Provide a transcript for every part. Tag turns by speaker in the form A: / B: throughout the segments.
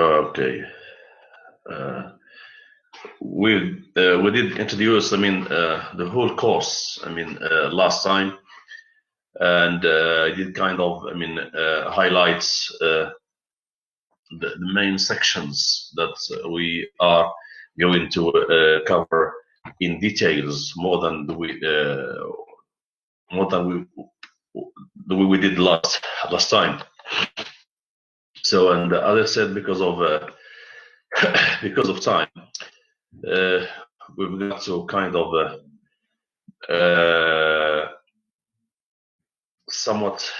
A: Okay. We did introduce, the whole course, last time, and I did kind of, highlights the main sections that we are going to cover in details more than we did last time. So, and as I said, because of time, we've got to kind of somewhat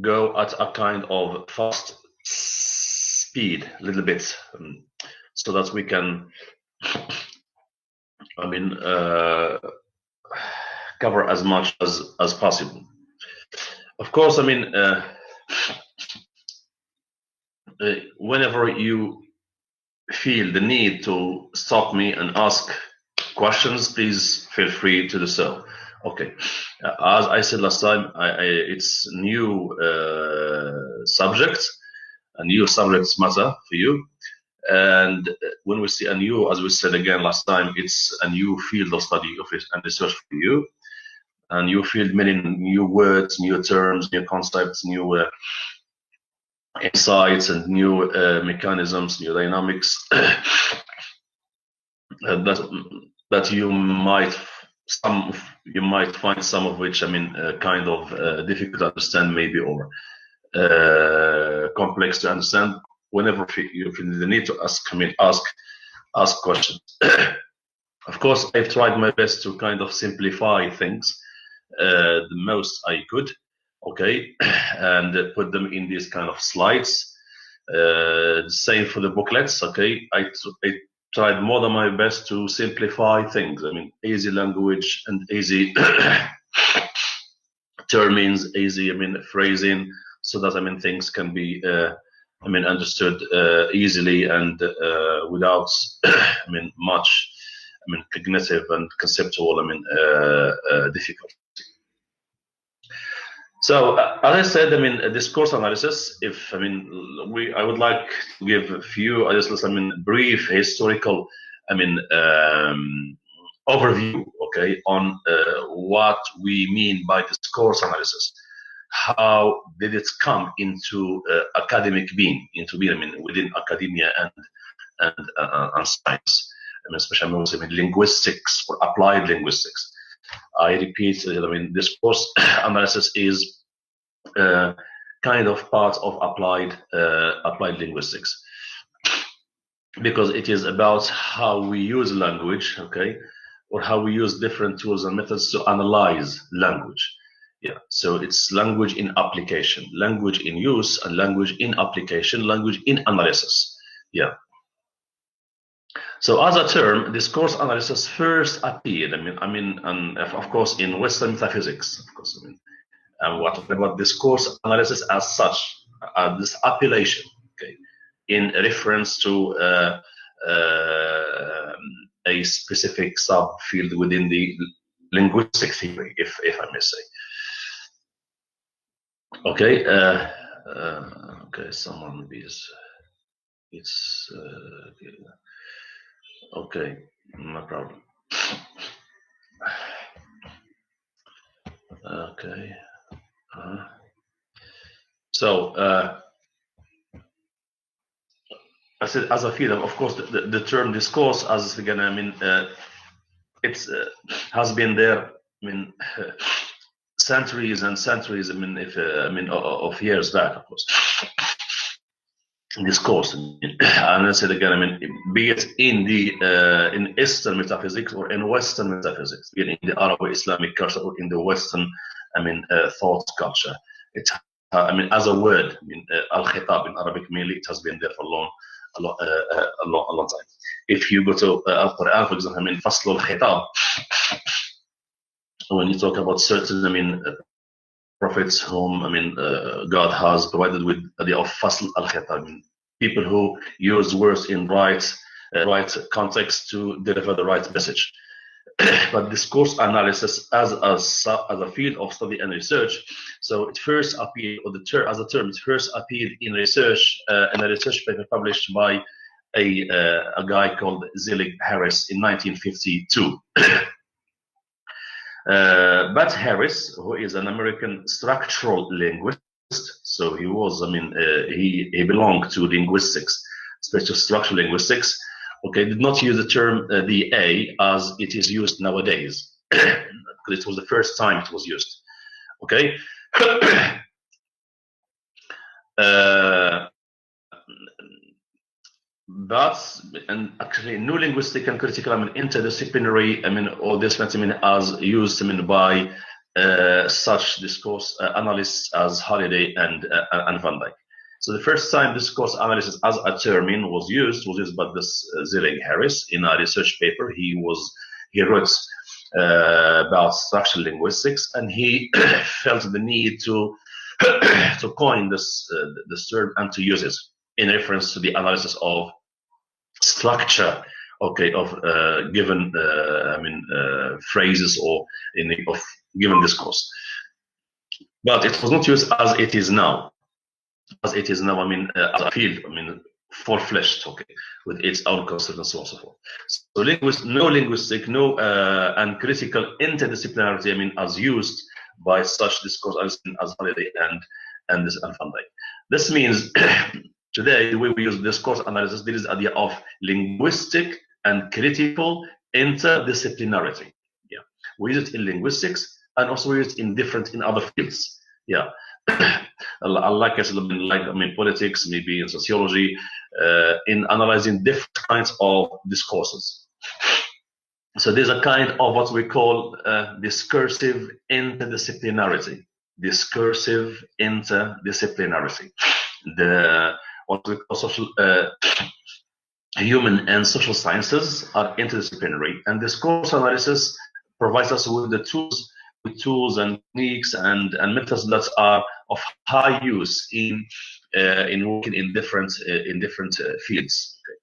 A: go at a kind of fast speed a little bit, so that we can cover as much as possible. Of course, whenever you feel the need to stop me and ask questions, please feel free to do so. Okay, as I said last time, it's new subjects, a new subjects matter for you, and when we see a new, as we said again last time, it's a new field of study of it and research for you, and you feel many new words, new terms, new concepts, new insights, and new mechanisms, new dynamics that you might find some of which kind of difficult to understand, maybe, or complex to understand. Whenever you feel the need to ask questions. Of course, I've tried my best to kind of simplify things the most I could, okay, and put them in these kind of slides. Same for the booklets, okay. I tried more than my best to simplify things. Easy language and easy terms, easy phrasing, so that things can be understood easily and without much cognitive and conceptual difficulty. So as I said, discourse analysis. If I would like to give a few, just brief historical, overview, okay, on what we mean by discourse analysis. How did it come into academic being, within academia and science, especially linguistics or applied linguistics. I repeat, discourse analysis is kind of part of applied linguistics, because it is about how we use language, okay, or how we use different tools and methods to analyze language. Yeah, so it's language in application, language in use, and language in application, language in analysis. Yeah. So as a term, discourse analysis first appeared, and of course in Western metaphysics, of course, and what about discourse analysis as such, this appellation, okay, in reference to a specific subfield within the linguistic theory, if I may say. Okay, okay, someone maybe it's okay, no problem. Okay. So I said, as a field, of course, the term discourse, as again, it's has been there, centuries and centuries, of years back, of course. Discourse, and I said again, be it in the in Eastern metaphysics or in Western metaphysics, be it in the Arabo-Islamic culture or in the Western, thought culture. It, as a word, al-khitab in Arabic mainly, it has been there for a long time. If you go to Al-Quran, for example, fasl al-khitab, when you talk about certain, prophets whom God has provided with the idea of fasl al-khitab, people who use words in right context to deliver the right message. but discourse analysis as a field of study and research. So it first appeared, or the term as a term, it first appeared in research in a research paper published by a guy called Zelig Harris in 1952. But Harris, who is an American structural linguist, so he was, he belonged to linguistics, special structural linguistics. Okay, did not use the term the A as it is used nowadays, because it was the first time it was used. Okay. But and actually, new linguistic and critical, interdisciplinary, all this, as used, by such discourse analysts as Halliday and Van Dyke. So the first time discourse analysis as a term was used by this Zelig Harris in a research paper. He wrote about structural linguistics, and he felt the need to to coin this term and to use it in reference to the analysis of structure, okay, of given phrases or of given discourse. But it was not used as it is now. As a field, full-fledged, okay, with its own concept and so on and so forth. So no linguistic, and critical interdisciplinarity, as used by such discourse as Halliday and Van Dyke. This means today, the way we use discourse analysis, there is the idea of linguistic and critical interdisciplinarity. Yeah, we use it in linguistics, and also we use it in other fields. Yeah, like I said, politics, maybe in sociology, in analyzing different kinds of discourses. So there's a kind of what we call discursive interdisciplinarity. Discursive interdisciplinarity. What we call social, human and social sciences are interdisciplinary, and discourse analysis provides us with the tools and techniques and methods that are of high use in working in different fields. Okay.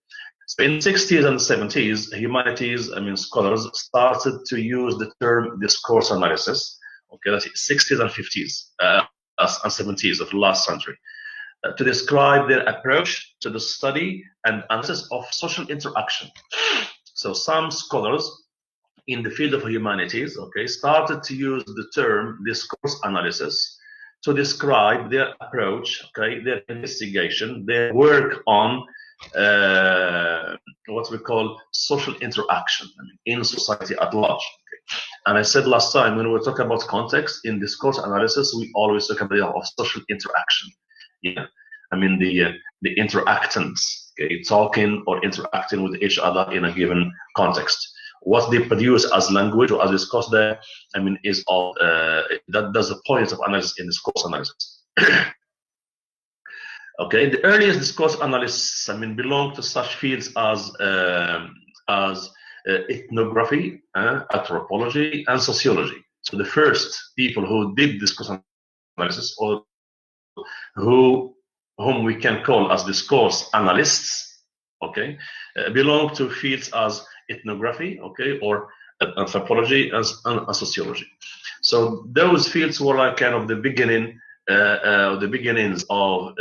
A: So in the 60s and 70s, humanities, scholars started to use the term discourse analysis. Okay, that's 60s and 50s and 70s of the last century. To describe their approach to the study and analysis of social interaction. So some scholars in the field of humanities, okay, started to use the term discourse analysis to describe their approach, okay, their investigation, their work on what we call social interaction in society at large. Okay. And I said last time, when we talk about context in discourse analysis, we always talk about of social interaction. Yeah, the interactants, okay, talking or interacting with each other in a given context. What they produce as language or as discourse there, is all that's the point of analysis in discourse analysis. Okay, the earliest discourse analysts, belong to such fields as ethnography, anthropology, and sociology. So the first people who did discourse analysis, or whom we can call as discourse analysts, okay, belong to fields as ethnography, okay, or anthropology and sociology. So those fields were like kind of the beginning, the beginnings of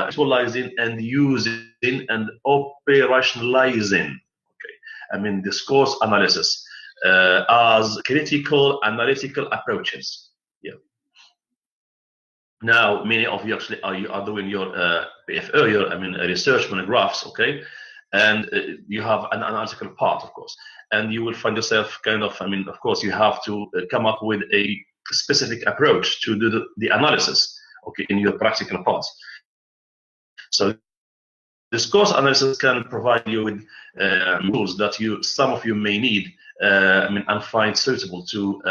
A: visualizing and using and operationalizing, okay, discourse analysis as critical analytical approaches. Yeah. Now, many of you actually are doing your PFO, your research monographs, okay, and you have an analytical part, of course, and you will find yourself kind of, of course, you have to come up with a specific approach to do the analysis, okay, in your practical part. So discourse analysis can provide you with tools that some of you may need, and find suitable to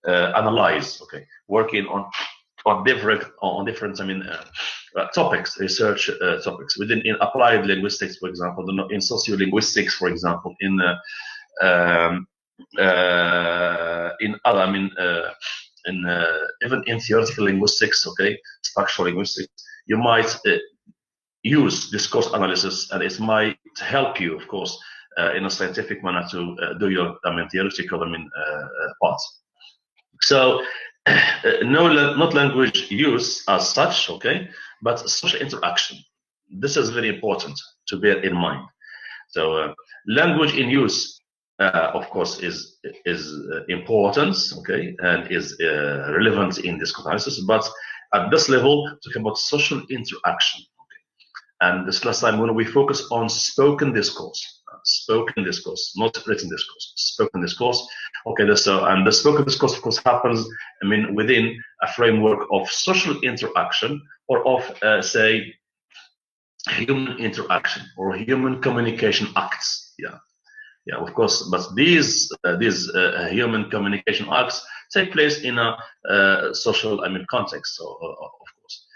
A: analyze, okay, working on different topics, research topics in applied linguistics, for example, in sociolinguistics, for example, in other, even in theoretical linguistics, okay, structural linguistics, you might use discourse analysis, and it might help you, of course, in a scientific manner to do your theoretical parts. So not language use as such, okay, but social interaction. This is very important to bear in mind. So language in use, of course, is important, okay, and is relevant in discourse analysis. But at this level, talking about social interaction, okay. And this last time when we focus on spoken discourse, not written discourse, spoken discourse. Okay, and the spoken discourse, of course, happens, within a framework of social interaction or of, say, human interaction or human communication acts. Yeah, of course. But these human communication acts take place in a social, context. So, of course,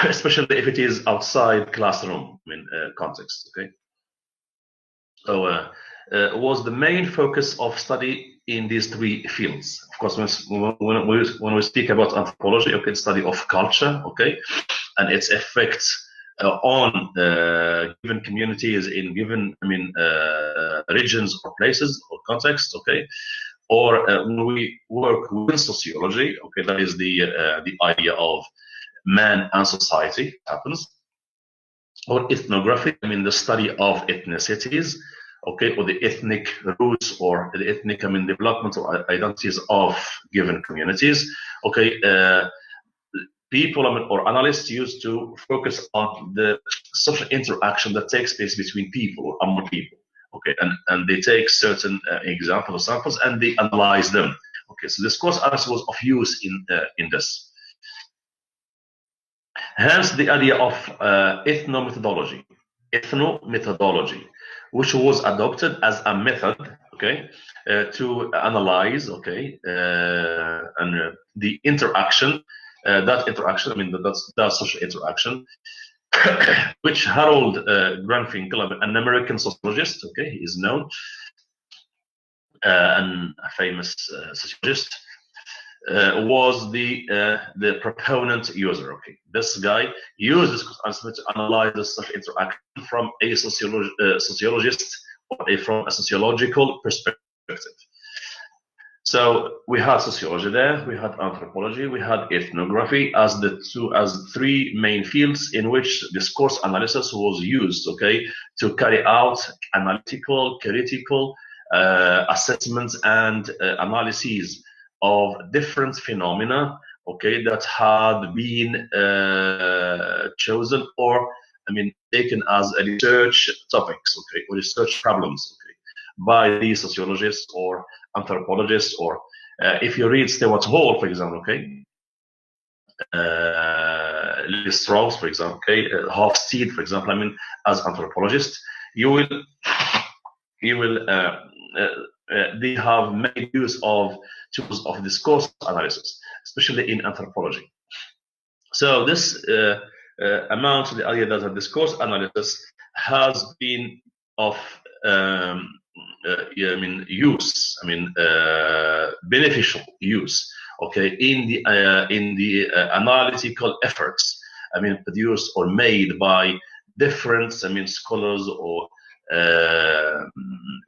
A: especially if it is outside classroom, context. Okay. So, was the main focus of study in these three fields. Of course, when we speak about anthropology, okay, study of culture, okay, and its effects on given communities in given regions or places or contexts, okay, or when we work with sociology, okay, that is the idea of man and society happens, or ethnography, the study of ethnicities, okay, or the ethnic roots or the ethnic development or identities of given communities, okay. People or analysts used to focus on the social interaction that takes place between people or among people, okay, and they take certain examples or samples and they analyze them, okay. So discourse analysis was of use in this. Hence the idea of ethnomethodology, which was adopted as a method, okay, to analyze, okay, and the interaction. That interaction, that social interaction, which Harold Granfinkel, an American sociologist, okay, he is known, and a famous sociologist, was the proponent user. Okay, this guy used this to analyze the social interaction from a sociologist or from a sociological perspective. So we had sociology there, we had anthropology, we had ethnography as three main fields in which discourse analysis was used, okay, to carry out analytical, critical assessments and analyses of different phenomena, okay, that had been chosen or taken as a research topics, okay, or research problems, okay, by the sociologists or anthropologists, or if you read Stewart Hall, for example, okay, Lily Strauss, for example, okay, Hofstede, for example, as anthropologists, you will they have made use of tools of discourse analysis, especially in anthropology. So this amounts to the idea that a discourse analysis has been of use, beneficial use, okay, in the analytical efforts, produced or made by different, scholars or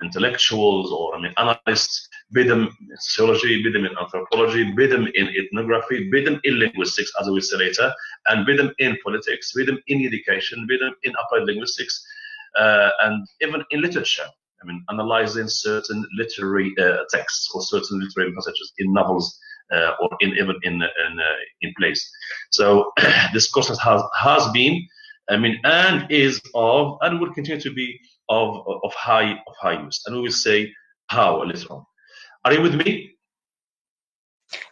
A: intellectuals or analysts, be them in sociology, be them in anthropology, be them in ethnography, be them in linguistics, as we will say later, and be them in politics, be them in education, be them in applied linguistics, and even in literature. Analyzing certain literary texts or certain literary passages in novels or even in plays. So this course has been, and is of, and will continue to be of high use. And we will say how later on. Are you with me?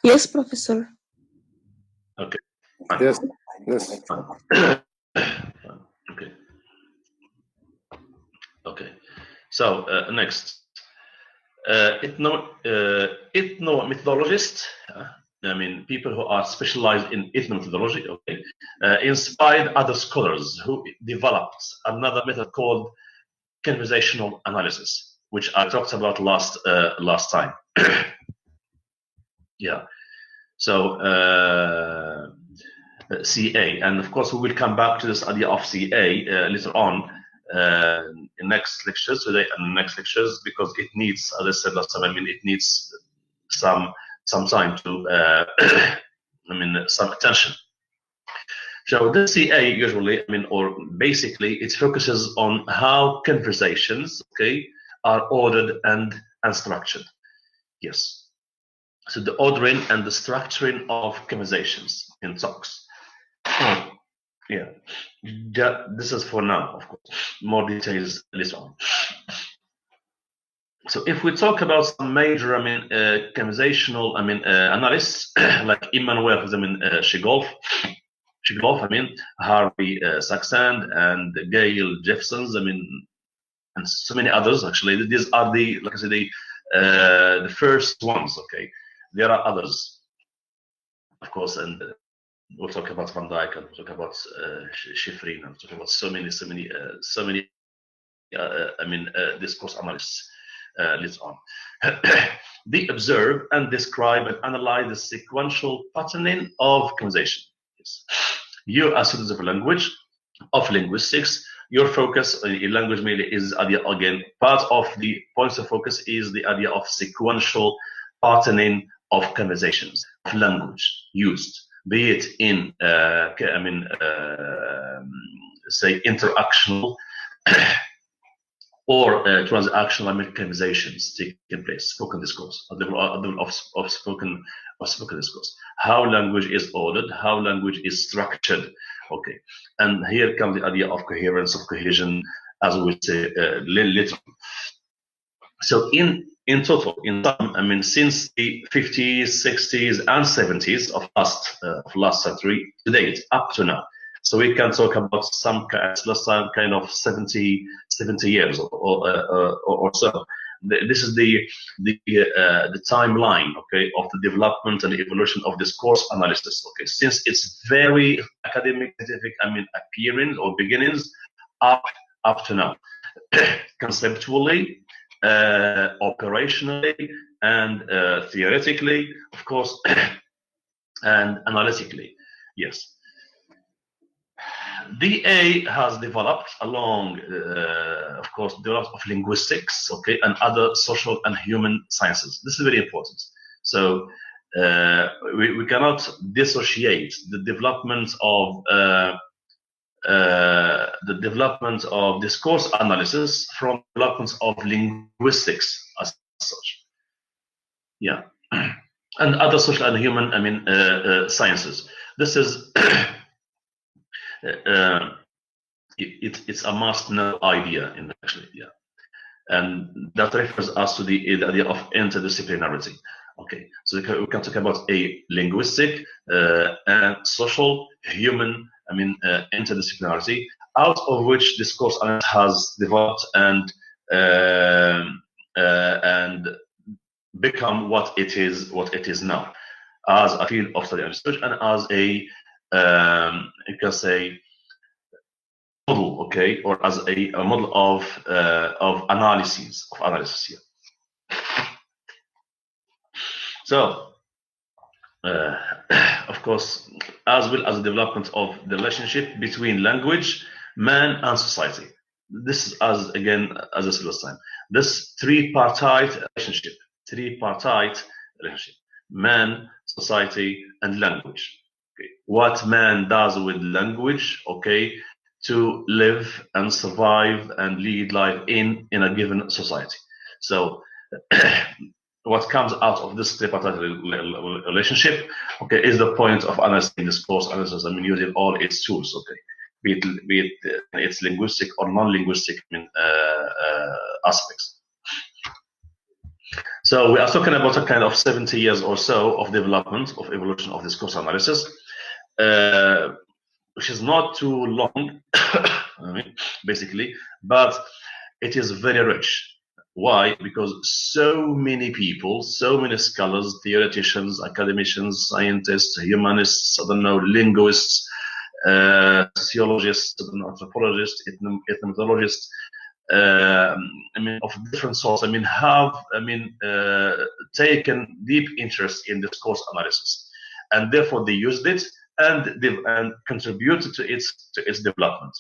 B: Yes, Professor.
A: Okay.
C: Yes.
A: Okay. Okay. So next. Ethnomethodologists, people who are specialized in ethnomethodology, okay, inspired other scholars who developed another method called conversational analysis, which I talked about last time. Yeah. So CA, and of course we will come back to this idea of CA later on. in next lectures today and next lectures, because it needs, as I said last time, it needs some time to some attention. So the CA usually, or basically, it focuses on how conversations, are ordered and structured. Yes. So the ordering and the structuring of conversations in talks. Oh, yeah. This is for now, of course. More details later on. So if we talk about some major, conversational, analysts like Immanuel, Shigolf, Harvey Saxand, and Gail Jeffsons, and so many others. Actually, these are the, like I said, the first ones. Okay, there are others, of course, and we'll talk about Van Dijk, and we'll talk about Schifrin, and we'll talk about so many discourse analysts later on. They observe and describe and analyze the sequential patterning of conversation. Yes. You, as students of language, of linguistics, your focus in language mainly is idea, again, part of the points of focus is the idea of sequential patterning of conversations, of language used, be it in say interactional or transactional conversations taking place, spoken discourse, at the level of spoken discourse. How language is ordered, how language is structured. Okay, and here comes the idea of coherence, of cohesion, as we say later. So in total, in sum, since the 50s, 60s, and 70s of last century to date, up to now. So we can talk about some kind of 70 years or so. This is the timeline, okay, of the development and evolution of discourse analysis. Okay, since its very academic, scientific, appearance or beginnings, up to now, conceptually, operationally, and theoretically, of course, and analytically. Yes. DA has developed along, of course, the development of linguistics, okay, and other social and human sciences. This is very important. So we cannot dissociate the development of discourse analysis from development of linguistics as such. Yeah, and other social and human, sciences. This is it's a must-know idea, actually, yeah, and that refers us to the idea of interdisciplinarity. Okay, so we can talk about a linguistic and social, human, interdisciplinarity, out of which discourse has developed and become what it is now, as a field of study and research, and as a you can say model, okay, or as a model of analysis here. So, of course, as well as the development of the relationship between language, man, and society. This is, as I said last time, this tripartite relationship, man, society, and language. Okay. What man does with language, okay, to live and survive and lead life in a given society. So what comes out of this tripartite relationship, okay, is the point of analyzing discourse analysis, using all its tools, okay, be it its linguistic or non-linguistic aspects. So we are talking about a kind of 70 years or so of development, of evolution of discourse analysis, which is not too long, basically, but it is very rich. Why? Because so many people, so many scholars, theoreticians, academicians, scientists, humanists, linguists, sociologists, anthropologists, ethnologists, of different sorts, have taken deep interest in discourse analysis, and therefore they used it and contributed to its development.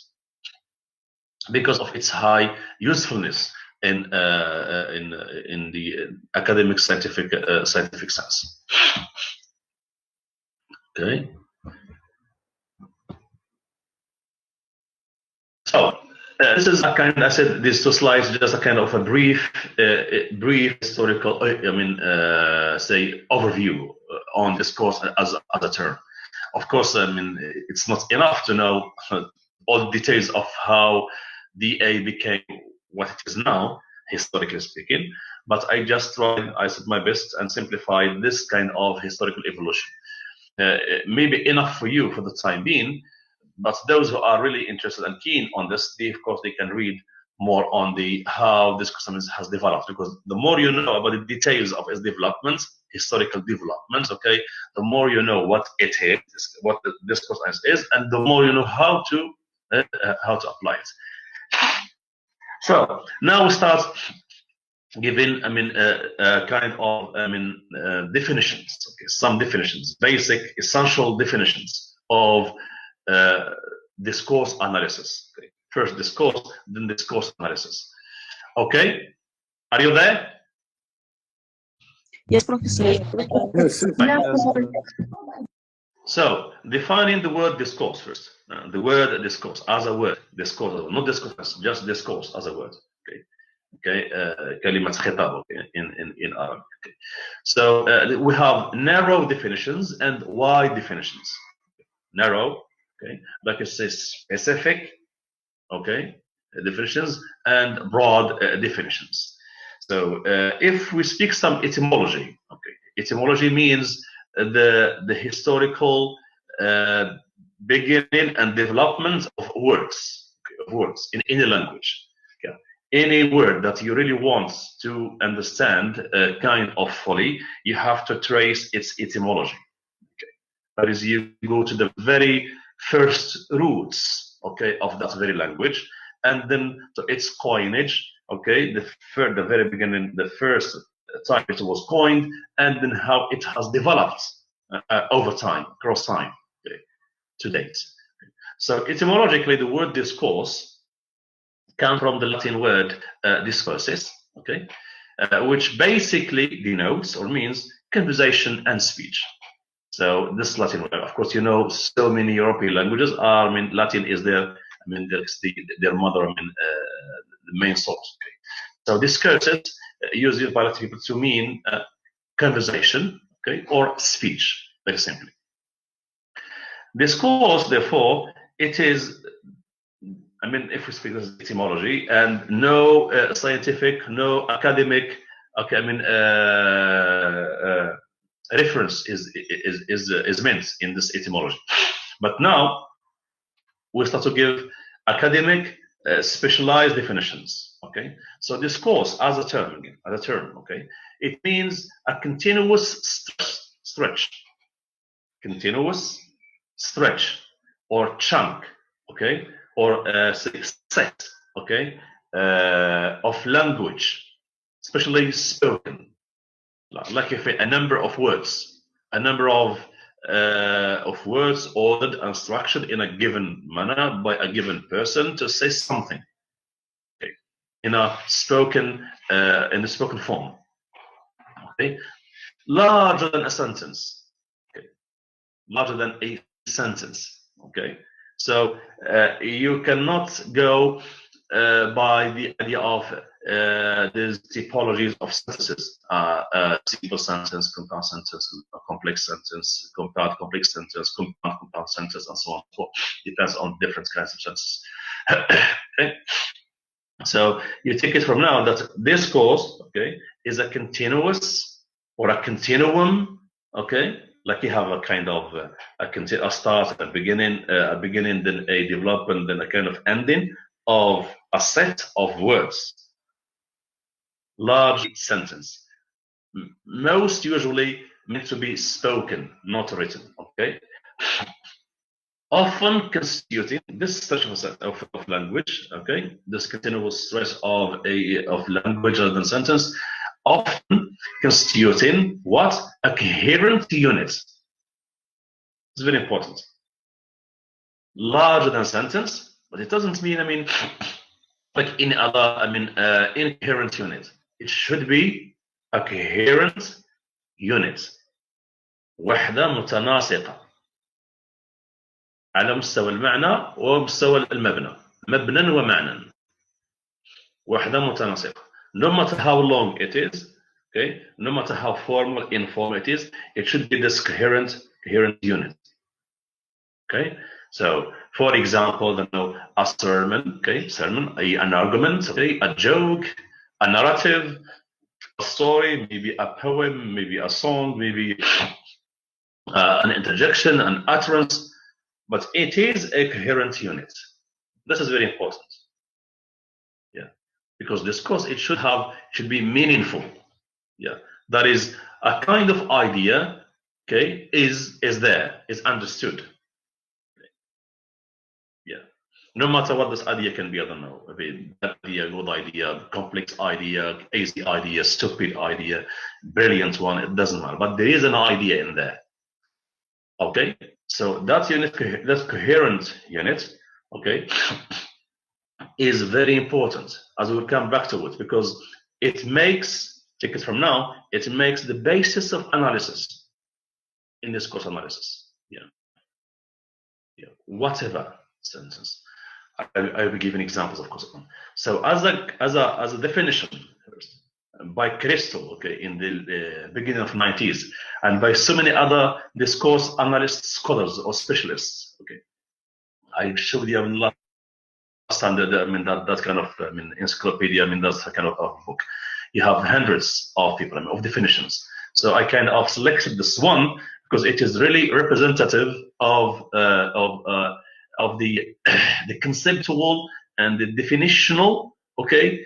A: because of its high usefulness in the academic scientific sense. Okay. So this is a kind. I said these two slides just a kind of a brief historical. Say overview on discourse as a term. Of course, I mean it's not enough to know all the details of how DA became what it is now, historically speaking. But I just tried. I said my best and simplified this kind of historical evolution. Maybe enough for you for the time being. But those who are really interested and keen on this, of course, they can read more on the how this custom has developed. Because the more you know about the details of its developments, historical developments, okay, the more you know what it is, what the discourse is, and the more you know how to apply it. So now we start giving, kind of, definitions. Okay, some definitions, basic, essential definitions of discourse analysis. Okay. First discourse, then discourse analysis. Okay, are you there?
B: Yes, Professor.
C: Yes.
A: So, defining the word discourse first. The word discourse as a word. Discourse, not discourse, just discourse as a word. Okay. Okay, كلمة خطاب in Arabic. Okay. So we have narrow definitions and wide definitions. Narrow, okay, like it says specific, okay, definitions and broad definitions. So if we speak some etymology, okay, etymology means the historical beginning and development of words, okay, of words in any language. Okay. Any word that you really want to understand kind of fully, you have to trace its etymology. Okay. That is, you go to the very first roots, okay, of that very language, and then to its coinage, okay, the very beginning, the first time it was coined, and then how it has developed over time, across time, okay, to date. So etymologically, the word discourse comes from the Latin word discursus, okay, which basically denotes or means conversation and speech. So this Latin word, of course, you know, so many European languages are. I mean, Latin is their mother. The main source. Okay. So discursus used by Latin people to mean conversation, okay, or speech, very simply. Discourse, therefore, it is. I mean, if we speak this etymology, and no scientific, no academic, okay, reference is meant in this etymology. But now we start to give academic specialized definitions. Okay, so discourse as a term, okay, it means a continuous stretch, continuous stretch or chunk, okay, or set, okay, of language, especially spoken, like if a number of words, words ordered and structured in a given manner by a given person to say something, okay, in a spoken form, okay, larger than a sentence, okay, larger than a sentence, okay. So you cannot go by the idea of these typologies of sentences, simple sentence, compound sentence, complex sentence, compound complex sentence, compound sentence, and so on. So depends on different kinds of sentences. Okay. So you take it from now that discourse, okay, is a continuous or a continuum, okay, like you have a kind of a start, a beginning, then a development, then a kind of ending of a set of words, large sentence, most usually meant to be spoken, not written, okay? Often constituting this stretch of language, okay, this continuous stretch of language rather than sentence, often constituting what? A coherent unit. It's very important. Larger than sentence, but it doesn't mean, like any other, incoherent unit. It should be a coherent unit. وحدة متناسقة على مستوى المعنى ومستوى المبنى، مبنى ومعنى. وحدة متناسقة. No matter how long it is, okay, no matter how formal, informal it should be this coherent unit. Okay, so for example, a sermon, okay, an argument, okay, a joke, a narrative, a story, maybe a poem, maybe a song, maybe an interjection, an utterance, but it is a coherent unit. This is very important. Yeah, because discourse should be meaningful. Yeah, that is a kind of idea. Okay, is there, is understood. Yeah, no matter what this idea can be, I don't know, bad idea, good idea, complex idea, easy idea, stupid idea, brilliant one, it doesn't matter. But there is an idea in there. Okay, so that unit, that coherent unit, okay, is very important, as we'll come back to it, because it makes, take it from now, it makes the basis of analysis in discourse analysis. Whatever sentence. I will be giving examples, of course. So as a definition, by Crystal, okay, in the beginning of 90s, and by so many other discourse analysts, scholars, or specialists, okay. I showed you last time that kind of encyclopedia, that's a kind of book. You have hundreds of people, of definitions. So I kind of selected this one because it is really representative of the the conceptual and the definitional, okay,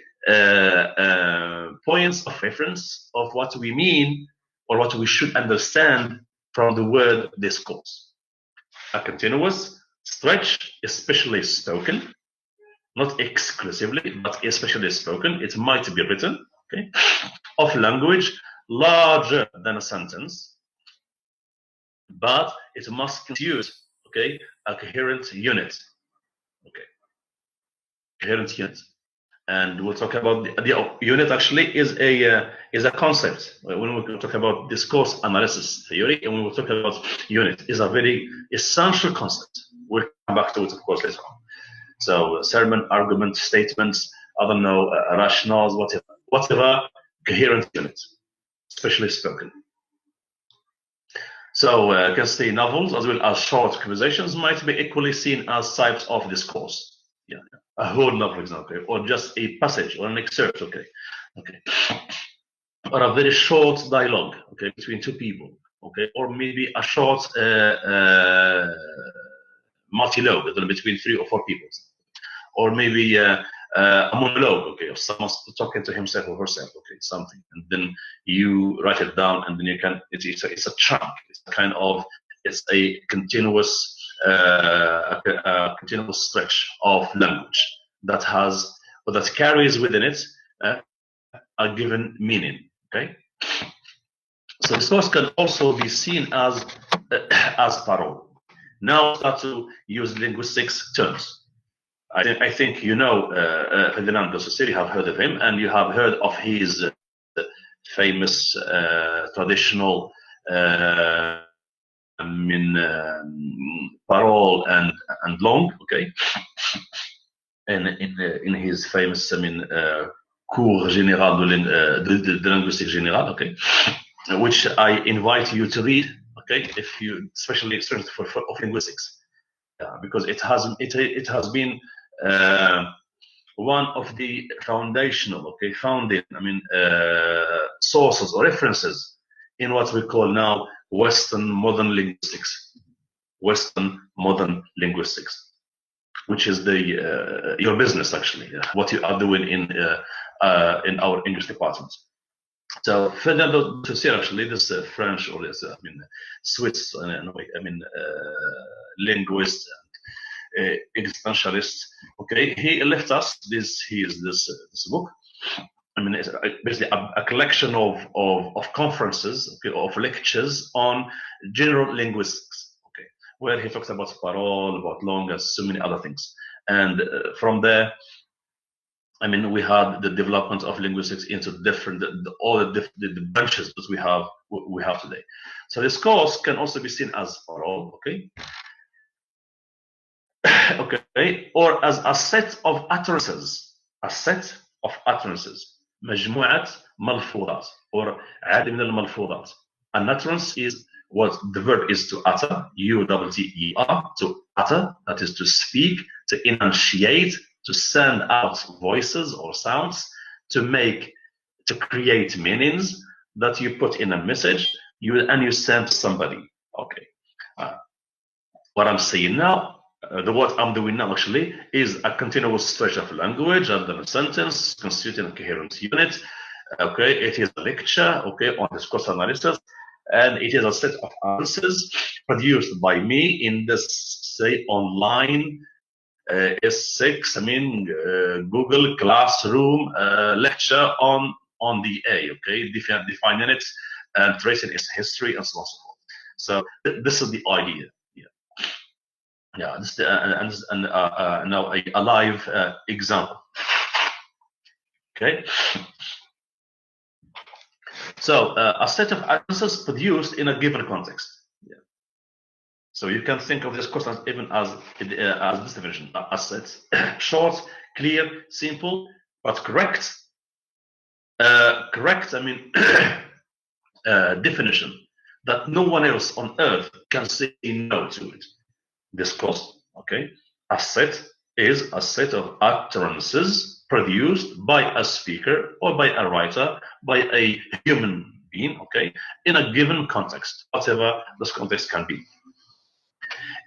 A: points of reference of what we mean or what we should understand from the word discourse. A continuous stretch, especially spoken, not exclusively, but especially spoken, it might be written, okay, of language larger than a sentence, but it must constitute, okay, a coherent unit, okay, coherent unit. And we'll talk about the unit. Actually, is a concept. When we talk about discourse analysis theory, and when we talk about unit, is a very essential concept. We'll come back to it, of course, later on. So sermon, argument, statements, I don't know, rationales, whatever coherent unit, especially spoken. So you can see novels as well as short conversations might be equally seen as types of discourse. Yeah, a whole novel, for example, or just a passage or an excerpt, okay, or a very short dialogue, okay, between two people, okay, or maybe a short multi-logue between 3 or 4 people, or maybe a monologue, okay, of someone talking to himself or herself, okay, something, and then you write it down, and then you can. It's a chunk. It's a continuous continuous stretch of language that carries within it a given meaning. Okay, so discourse can also be seen as parole. Now start to use linguistics terms. I think you know Ferdinando Saussure, you have heard of him, and you have heard of his famous traditional parole and langue, okay, and in his famous cours général de linguistique générale, okay, which I invite you to read, okay, if you especially interested of linguistics, because it has been one of the foundational, founding, sources or references in what we call now Western modern linguistics, which is your business actually, what you are doing in our English department. So Ferdinando Saussure, actually, this French or this, Swiss, linguist, existentialist. Okay, he left us this book. It's basically a collection of conferences, okay, of lectures on general linguistics. Okay, where he talks about parole, about langue, and so many other things. And from there, I mean, we had the development of linguistics into different, all the branches that we have today. So discourse can also be seen as parole, okay? Okay, or as a set of utterances, مجموعة ملفوظات, or عدد من الملفوظات. An utterance is what the verb is to utter, U-T-T-E-R, to utter, that is to speak, to enunciate, to send out voices or sounds, to create meanings that you put in a message, and you send to somebody. Okay. What I'm saying now, what I'm doing now actually, is a continuous stretch of language under a sentence constituting a coherent unit. Okay, it is a lecture, okay, on discourse analysis, and it is a set of answers produced by me in this, say, online S6, Google Classroom lecture on the A, okay, defining it and tracing its history and so on and so forth. So this is the idea. Yeah, this, now a live example. Okay, so a set of answers produced in a given context. Yeah. So you can think of this course as even as this definition: as sets, short, clear, simple, but correct. Correct. Definition that no one else on earth can say no to it. Discourse, okay? A set is a set of utterances produced by a speaker or by a writer, by a human being, okay, in a given context, whatever this context can be.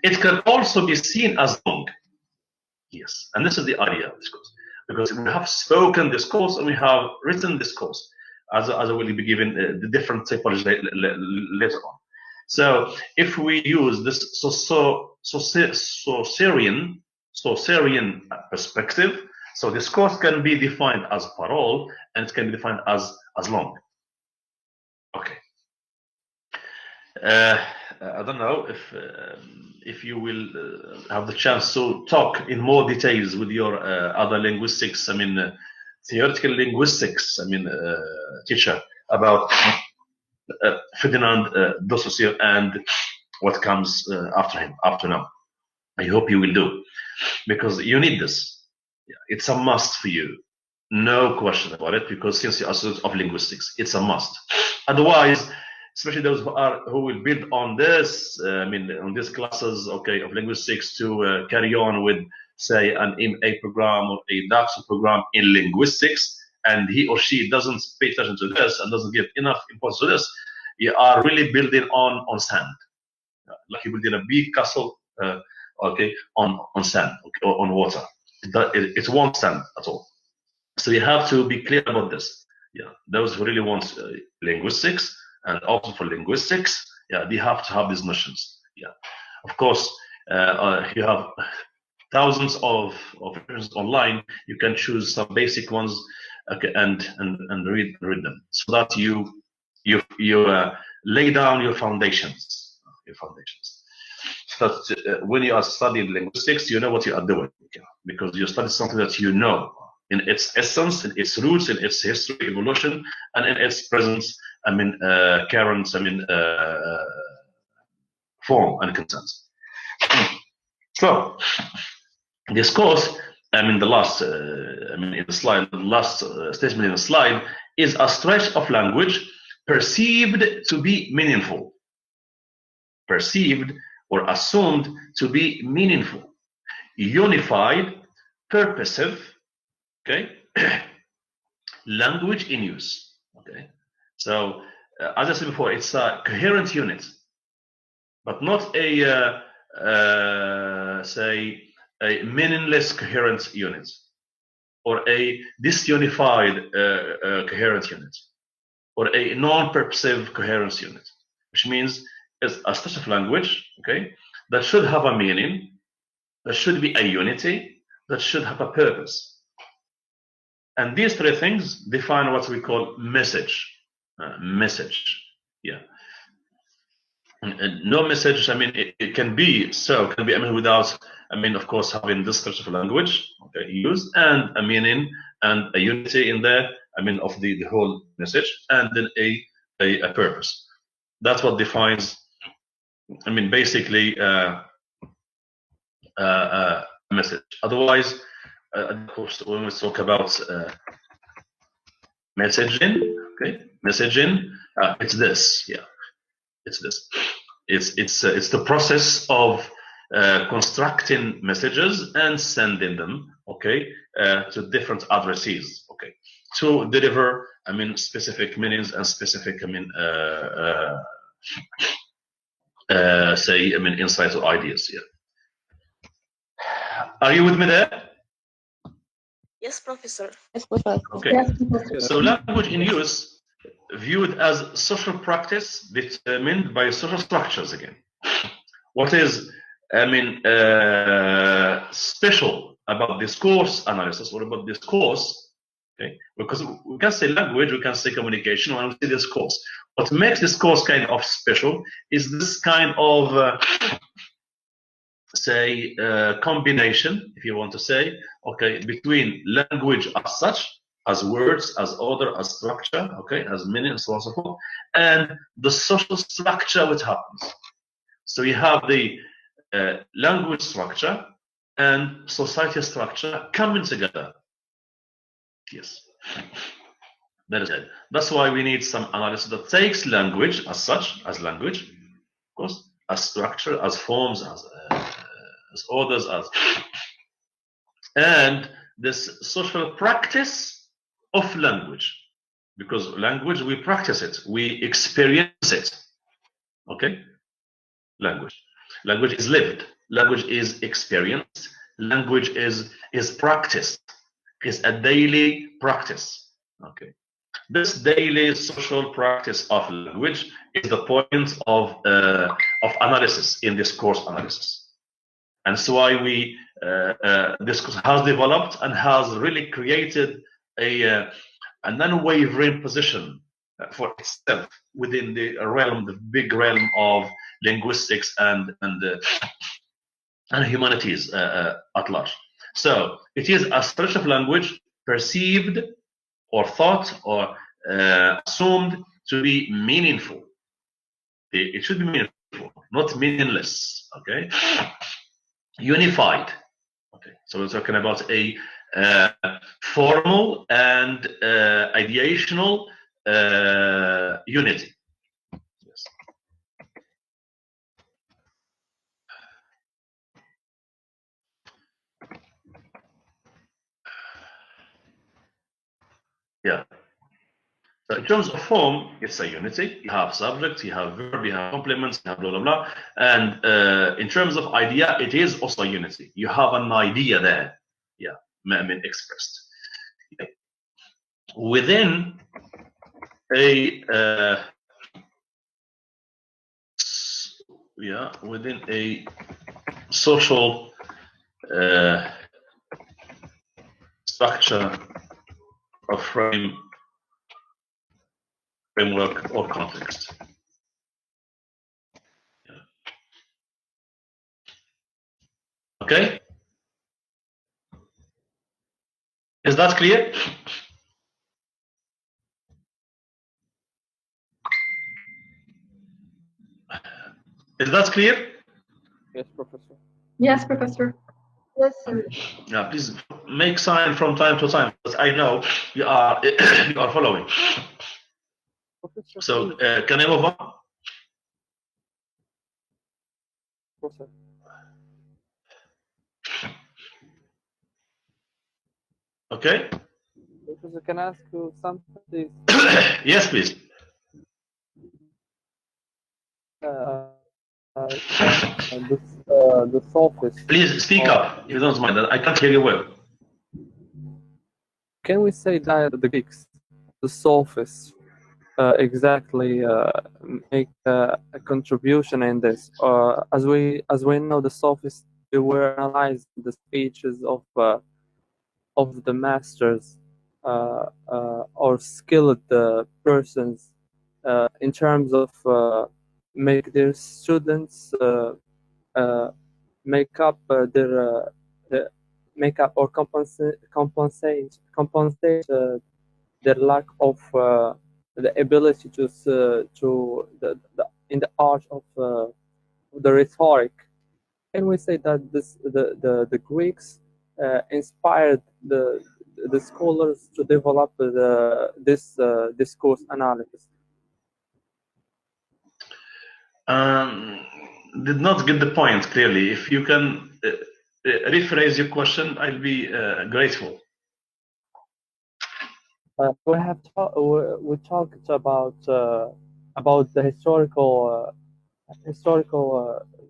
A: It can also be seen as long. Yes, and this is the idea of discourse, because we have spoken discourse and we have written discourse, as I will be given the different typologies later on. So if we use this Saussurian perspective, so discourse can be defined as parole and it can be defined as long. Okay. I don't know if you will have the chance to talk in more details with your other linguistics, theoretical linguistics, teacher about Ferdinand de Saussure and what comes after him, after now. I hope you will do, because you need this. Yeah, it's a must for you. No question about it, because since you are students of linguistics, it's a must. Otherwise, especially those who will build on this, on these classes, okay, of linguistics to carry on with, say, an MA program or a DAPS program in linguistics, and he or she doesn't pay attention to this and doesn't give enough importance to this, you are really building on sand, like you're building a big castle, okay, on sand, okay, or on water. It won't stand at all. So you have to be clear about this. Yeah, those who really want linguistics, and also for linguistics, yeah, they have to have these notions. Yeah, of course, you have thousands of versions online. You can choose some basic ones, okay, and read them, so that you lay down your foundations. So that when you are studying linguistics, you know what you are doing, because you study something that you know in its essence, in its roots, in its history, evolution, and in its presence. Current, form and content. So this course, the last, in the slide, the last statement in the slide is a stretch of language perceived to be meaningful. Perceived or assumed to be meaningful, unified, purposive, okay, language in use. Okay, so as I said before, it's a coherent unit, but not a say a meaningless coherent unit, or a disunified coherent unit, or a non-purposive coherence unit, which means it's a set of language, okay, that should have a meaning, that should be a unity, that should have a purpose. And these three things define what we call message. Message, yeah. And no message, it can be so, can be, without, of course, having this type of language, okay, use, and a meaning and a unity in there, I mean, of the whole message, and then a purpose. That's what defines, I mean, basically a message. Otherwise, of course, when we talk about messaging, okay, messaging, it's this, yeah, it's this. It's the process of constructing messages and sending them, okay, to different addressees, okay, to deliver, I mean, specific meanings and specific, I mean, say, I mean, insights or ideas. Yeah. Are you with me there?
B: Yes, Professor.
A: Okay. So language in use viewed as social practice determined by social structures again. What is, I mean, special about discourse analysis or about discourse, okay? Because we can say language, we can say communication, when we say discourse. What makes discourse kind of special is this kind of, say, combination, if you want to say, okay, between language as such, as words, as order, as structure, okay, as meaning, and so on and so forth, and the social structure which happens. So you have the language structure and society structure coming together. Yes, that is it. That's why we need some analysis that takes language as such, as language, of course, as structure, as forms, as orders, as and this social practice of language, because language, we practice it, we experience it, okay? Language is lived, language is experienced, language is practiced, is a daily practice, okay? This daily social practice of language is the point of analysis in discourse analysis. And so why we discourse has developed and has really created an unwavering position for itself within the realm, the big realm of linguistics and humanities at large. So it is a stretch of language perceived or thought or assumed to be meaningful. It should be meaningful, not meaningless. Okay, unified. Okay, so we're talking about a formal and ideational unity. Yes. Yeah. So in terms of form, it's a unity. You have subject, you have verb, you have complements, you have blah, blah, blah. And in terms of idea, it is also a unity. You have an idea there. Yeah, I mean, expressed. Yeah. Within a within a social structure or framework or context. Yeah. Okay, is that clear? Is that clear?
C: Yes, Professor.
B: Yes, Professor. Yes, sir.
A: Yeah, please make sign from time to time, because I know you are you are following.
C: Professor,
A: So can I move on?
C: Professor.
A: Okay.
C: Professor, can I ask you something, please?
A: Yes, please.
C: The sophist.
A: Please speak up, if you don't mind. I can't hear you well.
C: Can we say that the Greeks, the sophists, exactly make a contribution in this? As we know, the sophists, they were analyzing the speeches of the masters or skilled persons in terms of make their students make up make up or compensate their lack of the ability to in the art of the rhetoric. Can we say that the Greeks inspired the scholars to develop this discourse analysis?
A: Did not get the point clearly. If you can rephrase your question, I'll be grateful.
C: We talked about the historical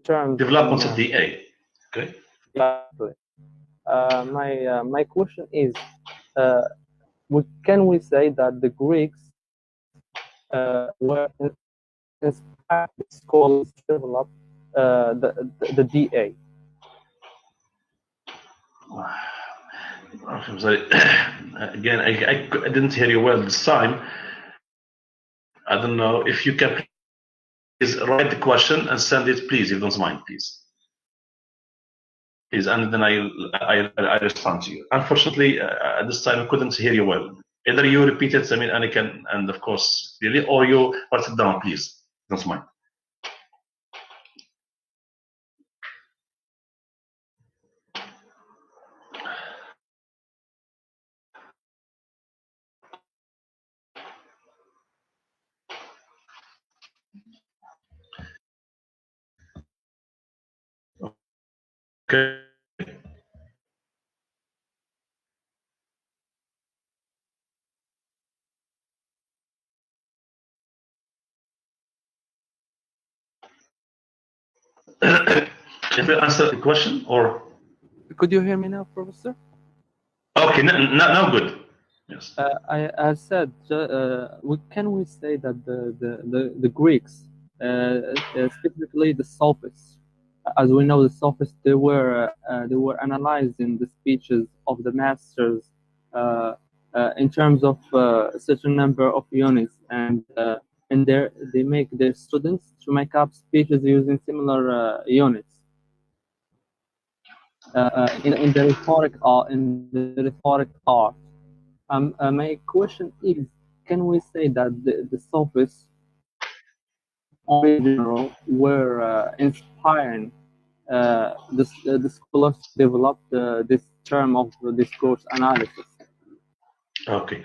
C: terms.
A: Development of DA. Okay.
C: Exactly. My question is, can we say that the Greeks were inspired scholars to develop the DA?
A: I'm sorry. Again, I didn't hear you well this time. I don't know if you can please write the question and send it, please, if you don't mind, please. Please, and then I respond to you. Unfortunately, at this time I couldn't hear you well. Either you repeat it, and I can, and of course, really, or you write it down, please. Don't mind. Okay. If I answer the question, or
C: could you hear me now, Professor?
A: Okay, now good. Yes.
C: I said, can we say that the Greeks, specifically the sophists, as we know, the sophists they were analyzing the speeches of the masters in terms of a certain number of units, and they make their students to make up speeches using similar units. In the rhetoric art. My question is, can we say that the sophists in general were inspiring the scholars to develop this term of discourse analysis?
A: Okay.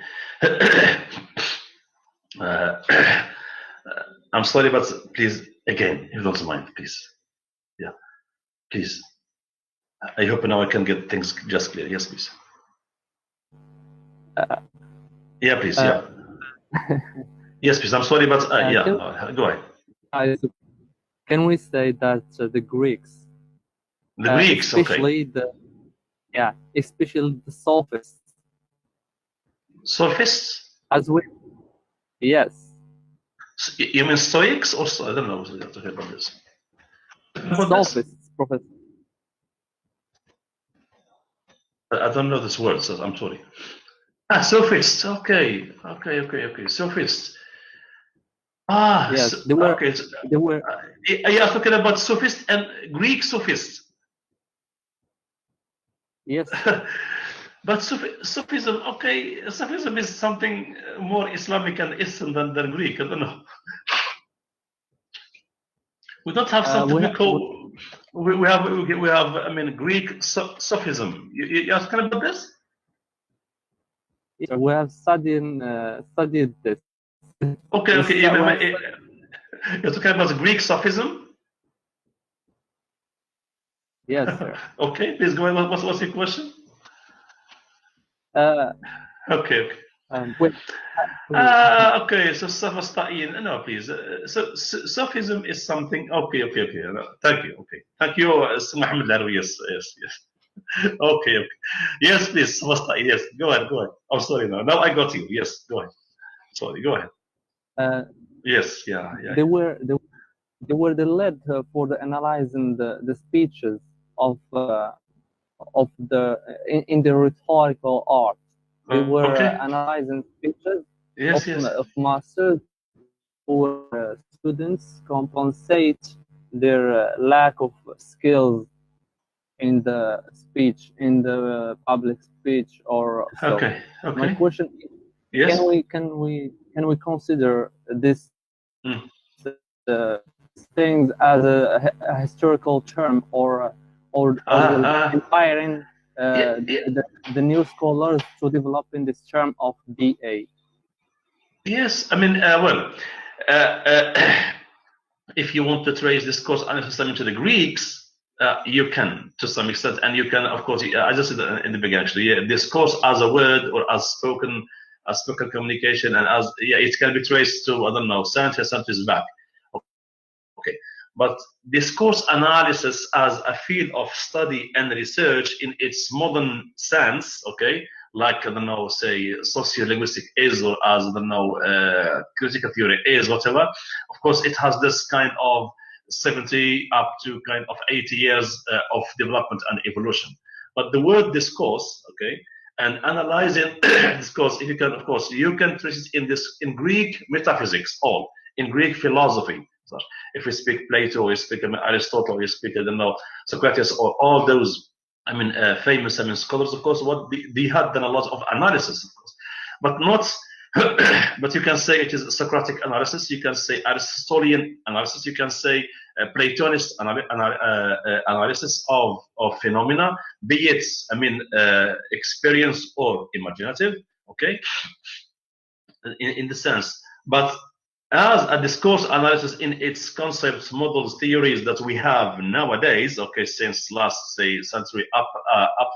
A: I'm sorry, but please, again, if you don't mind, please. Yeah, please. I hope now I can get things just clear. Yes, please. Yeah, please. Yeah. Yes, please. I'm sorry, but go ahead.
C: Can we say that the Greeks,
A: especially
C: okay, especially the sophists, as well? Yes.
A: You mean Stoics or I don't know. I have to hear about this.
C: Sophists, Professor.
A: I don't know this word, so I'm sorry. Sophists. Okay. Sophists.
C: Yes, they were.
A: Okay.
C: They were.
A: Are you talking about sophists and Greek sophists?
C: Yes.
A: But Sufism, okay, Sufism is something more Islamic and Eastern than Greek. I don't know. We don't have something we call. We have. I mean, Greek Sufism. You asking about this?
C: We have studied this.
A: Okay. You're talking about Greek Sufism?
C: Yes, sir.
A: Okay, please go ahead. What's your question? Okay. Okay, so Safasta'ian. No, please. So Sufism is something. Okay. No, thank you. Okay. Thank you, Muhammad Larwi. Yes. Okay. Yes, please. Safasta'ian. Yes. Go ahead. I'm sorry. Now I got you. Yes. Go ahead. Sorry. Go ahead. Yes. Yeah.
C: They were the lead for the analyzing the speeches of in the rhetorical art. They were analyzing speeches of masters who were students compensate their lack of skills in the speech, in the public speech, or so.
A: Okay. Okay.
C: My question is,
A: Yes.
C: can we consider this things as a historical term, or will inspiring the new scholars to develop in this term of DA?
A: Yes, I mean, well, if you want to trace discourse analysis into the Greeks, you can to some extent, and you can, of course, as I said in the beginning, actually, discourse as a word or as spoken communication, and as it can be traced to, I don't know, centuries back. Okay, but discourse analysis as a field of study and research in its modern sense, okay, like, I don't know, say sociolinguistic is, or as, I don't know, critical theory is, whatever. Of course, it has this kind of 70 up to kind of 80 years of development and evolution. But the word discourse, okay, and analyzing discourse, if you can, of course, you can trace it in Greek metaphysics, or in Greek philosophy. If we speak Plato, we speak Aristotle, we speak, I don't know, Socrates, or all those, I mean, famous, I mean, scholars, of course, what they had done a lot of analysis, of course, but not, but you can say it is Socratic analysis, you can say Aristotelian analysis, you can say Platonist analysis of phenomena, be it, I mean, experience or imaginative, okay, in the sense, but as a discourse analysis in its concepts, models, theories that we have nowadays, okay, since last, say, century up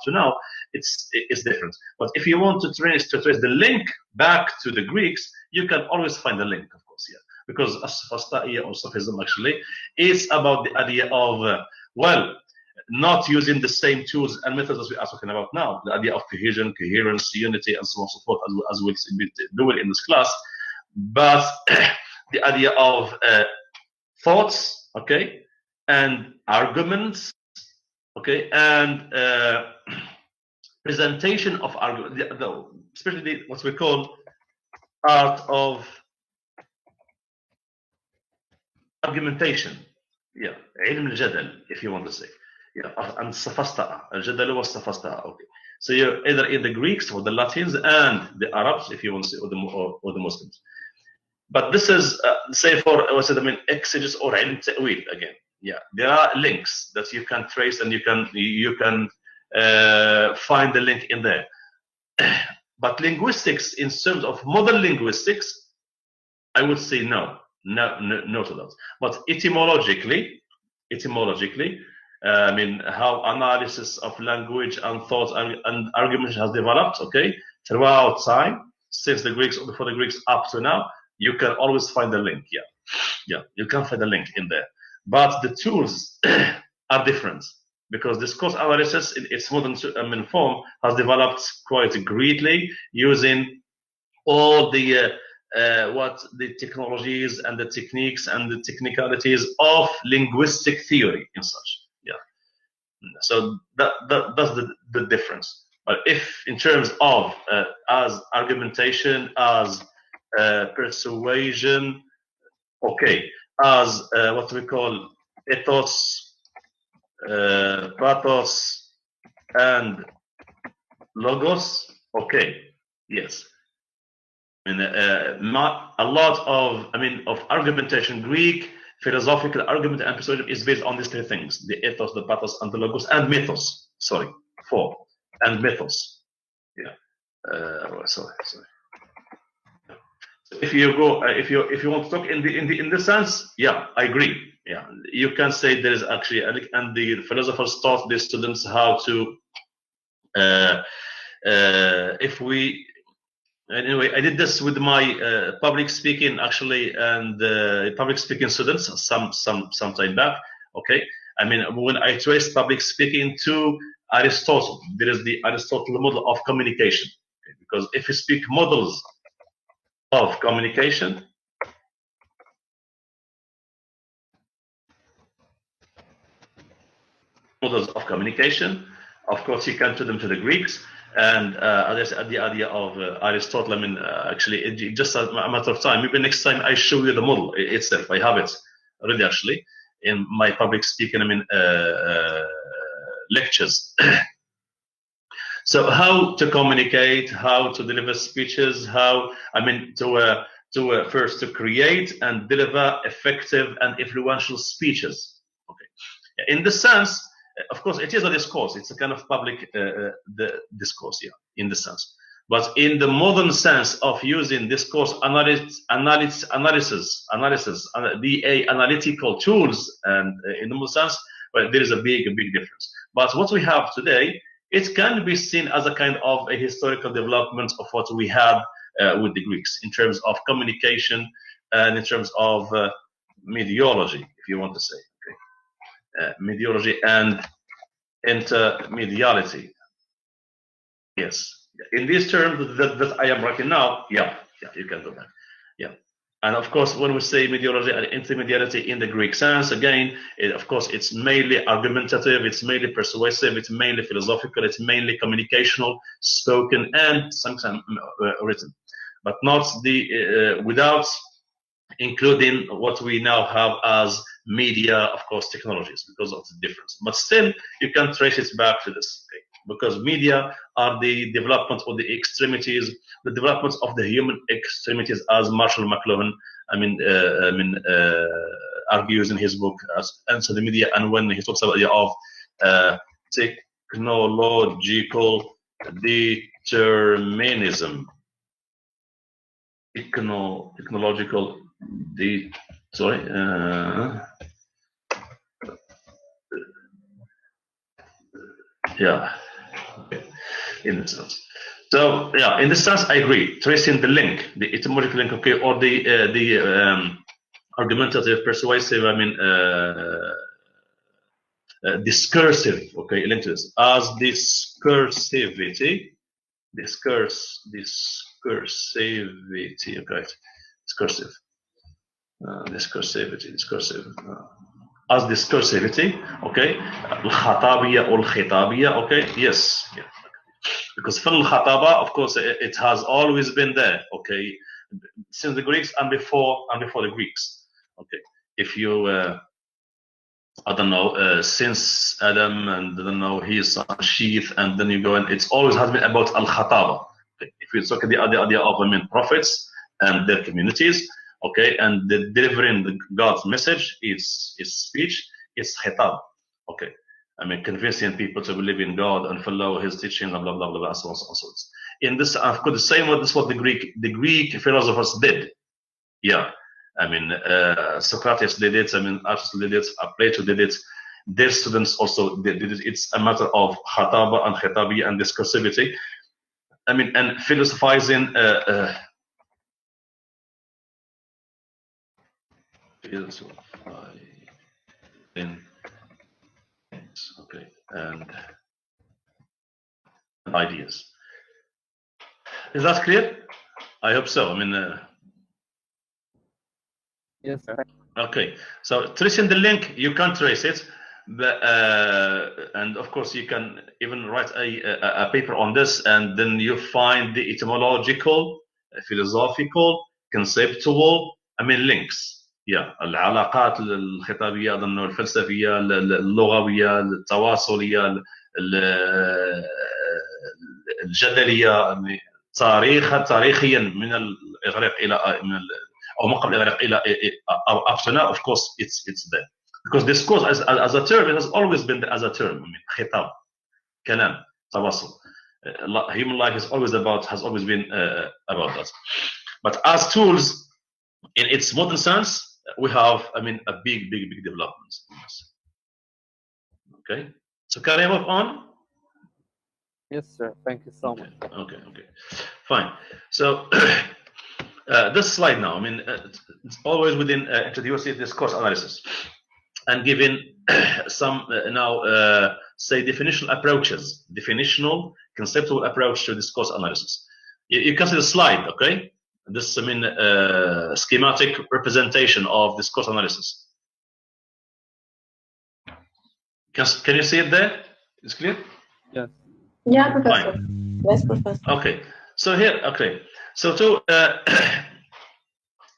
A: to now, it's different. But if you want to trace the link back to the Greeks, you can always find a link, of course, yeah, because Sophostai or Sophism actually is about the idea of well, not using the same tools and methods as we are talking about now, the idea of cohesion, coherence, unity, and so on and so forth, as we'll be doing in this class, but the idea of thoughts, okay, and arguments, okay, and presentation of argument, especially what we call art of argumentation, yeah, علم الجدل, if you want to say, yeah, and Sophostai, الجدل والسفسطاء, okay. So you're either in the Greeks or the Latins and the Arabs, if you want to say, or the Muslims. But this is, say, for what's it, I mean, exegesis or ilm ta'wil again. Yeah, there are links that you can trace, and you can find the link in there. But linguistics, in terms of modern linguistics, I would say no to those. But etymologically, I mean, how analysis of language and thought and argument has developed, okay, throughout time, since the Greeks, or before the Greeks up to now, you can always find a link. Yeah, you can find a link in there. But the tools are different, because discourse analysis in its modern form has developed quite greatly, using all the technologies and the techniques and the technicalities of linguistic theory and such. Yeah, so that's the difference. But if in terms of as argumentation, as persuasion, okay, as what we call ethos, pathos, and logos, okay, yes. I mean, a lot of, I mean, of argumentation, Greek philosophical argument and persuasion is based on these three things: the ethos, the pathos, and the logos, and mythos. Sorry, four, and mythos. Yeah. Sorry. If you go, if you want to talk in the sense, yeah, I agree. Yeah, you can say there is actually, and the philosophers taught the students how to. If we, anyway, I did this with my public speaking actually, and public speaking students some time back. Okay, I mean, when I traced public speaking to Aristotle, there is the Aristotle model of communication. Okay? Because if you speak models of communication, of course, you can turn them to the Greeks. And as I said, the idea of Aristotle, I mean, actually, just a matter of time. Maybe next time I show you the model itself. I have it already, actually, in my public speaking, I mean, lectures. So how to communicate, how to deliver speeches, how, I mean, first to create and deliver effective and influential speeches. Okay. In this sense, of course, it is a discourse. It's a kind of public the discourse, yeah, in the sense. But in the modern sense of using discourse analysis, the analytical tools, and in the modern sense, well, there is a big difference. But what we have today, it can be seen as a kind of a historical development of what we had with the Greeks in terms of communication and in terms of mediology, if you want to say, okay, mediology and intermediality. Yes, in these terms that I am writing now, yeah, you can do that. Yeah, and of course, when we say mediology and intermediality in the Greek sense, again, of course, it's mainly argumentative, it's mainly persuasive, it's mainly philosophical, it's mainly communicational, spoken, and sometimes written, but not the without including what we now have as media, of course, technologies, because of the difference. But still, you can trace it back to this, okay? Because media are the development of the extremities, the development of the human extremities, as Marshall McLuhan, argues in his book Answer the Media, and when he talks about the idea of technological determinism, technological yeah, okay. In this sense. So yeah, in this sense, I agree. Tracing the link, the etymological link, okay, or the argumentative, persuasive, discursive, okay, link to this as discursivity, discursivity, okay, discursive, discursive. As discursivity, okay, الخطابية or الخطابية, okay, yes, yeah. Because في الخطابة, of course, it has always been there, okay, since the Greeks and before the Greeks, okay. If you, I don't know, since Adam and I don't know his son Sheath, and then you go and it's always has been about al-khataba. Okay. If you look at the idea of prophets and their communities, okay, and the delivering God's message is speech, it's khitab, okay. Convincing people to believe in God and follow His teaching, blah blah blah blah, so on, so on, so on. In this, of course, the same way. This is what the Greek philosophers did. Yeah, Socrates did it. Aristotle did it. Plato did it. Their students also did it. It's a matter of khataba and khitabi and discursivity. And philosophizing. Okay, and ideas. Is that clear? I hope so.
C: Yes, sir.
A: Okay, so tracing the link, you can trace it, but, and of course you can even write a paper on this, and then you find the etymological, philosophical, conceptual, links. Yeah, العلاقات الخطابية، أظن الفلسفية، اللغوية، التواصلية، الجدلية، تاريخيا من الإغريق إلى أو ما قبل الإغريق إلى up to now, of course, it's there. Because discourse as a term, it has always been there as a term. خطاب, كلام, تواصل. Human life has always been about that. But as tools, in its modern sense, we have, a big development. Okay, so can I move on?
C: Yes, sir. Thank you so much.
A: Okay, fine. So this slide now, it's always within introducing discourse analysis and giving some say definitional, conceptual approach to discourse analysis. You can see the slide, okay? This schematic representation of discourse analysis. Can you see it there? It's clear?
C: Yes.
B: Yeah, Professor.
A: Fine.
B: Yes, Professor.
A: Okay. So here, okay. So to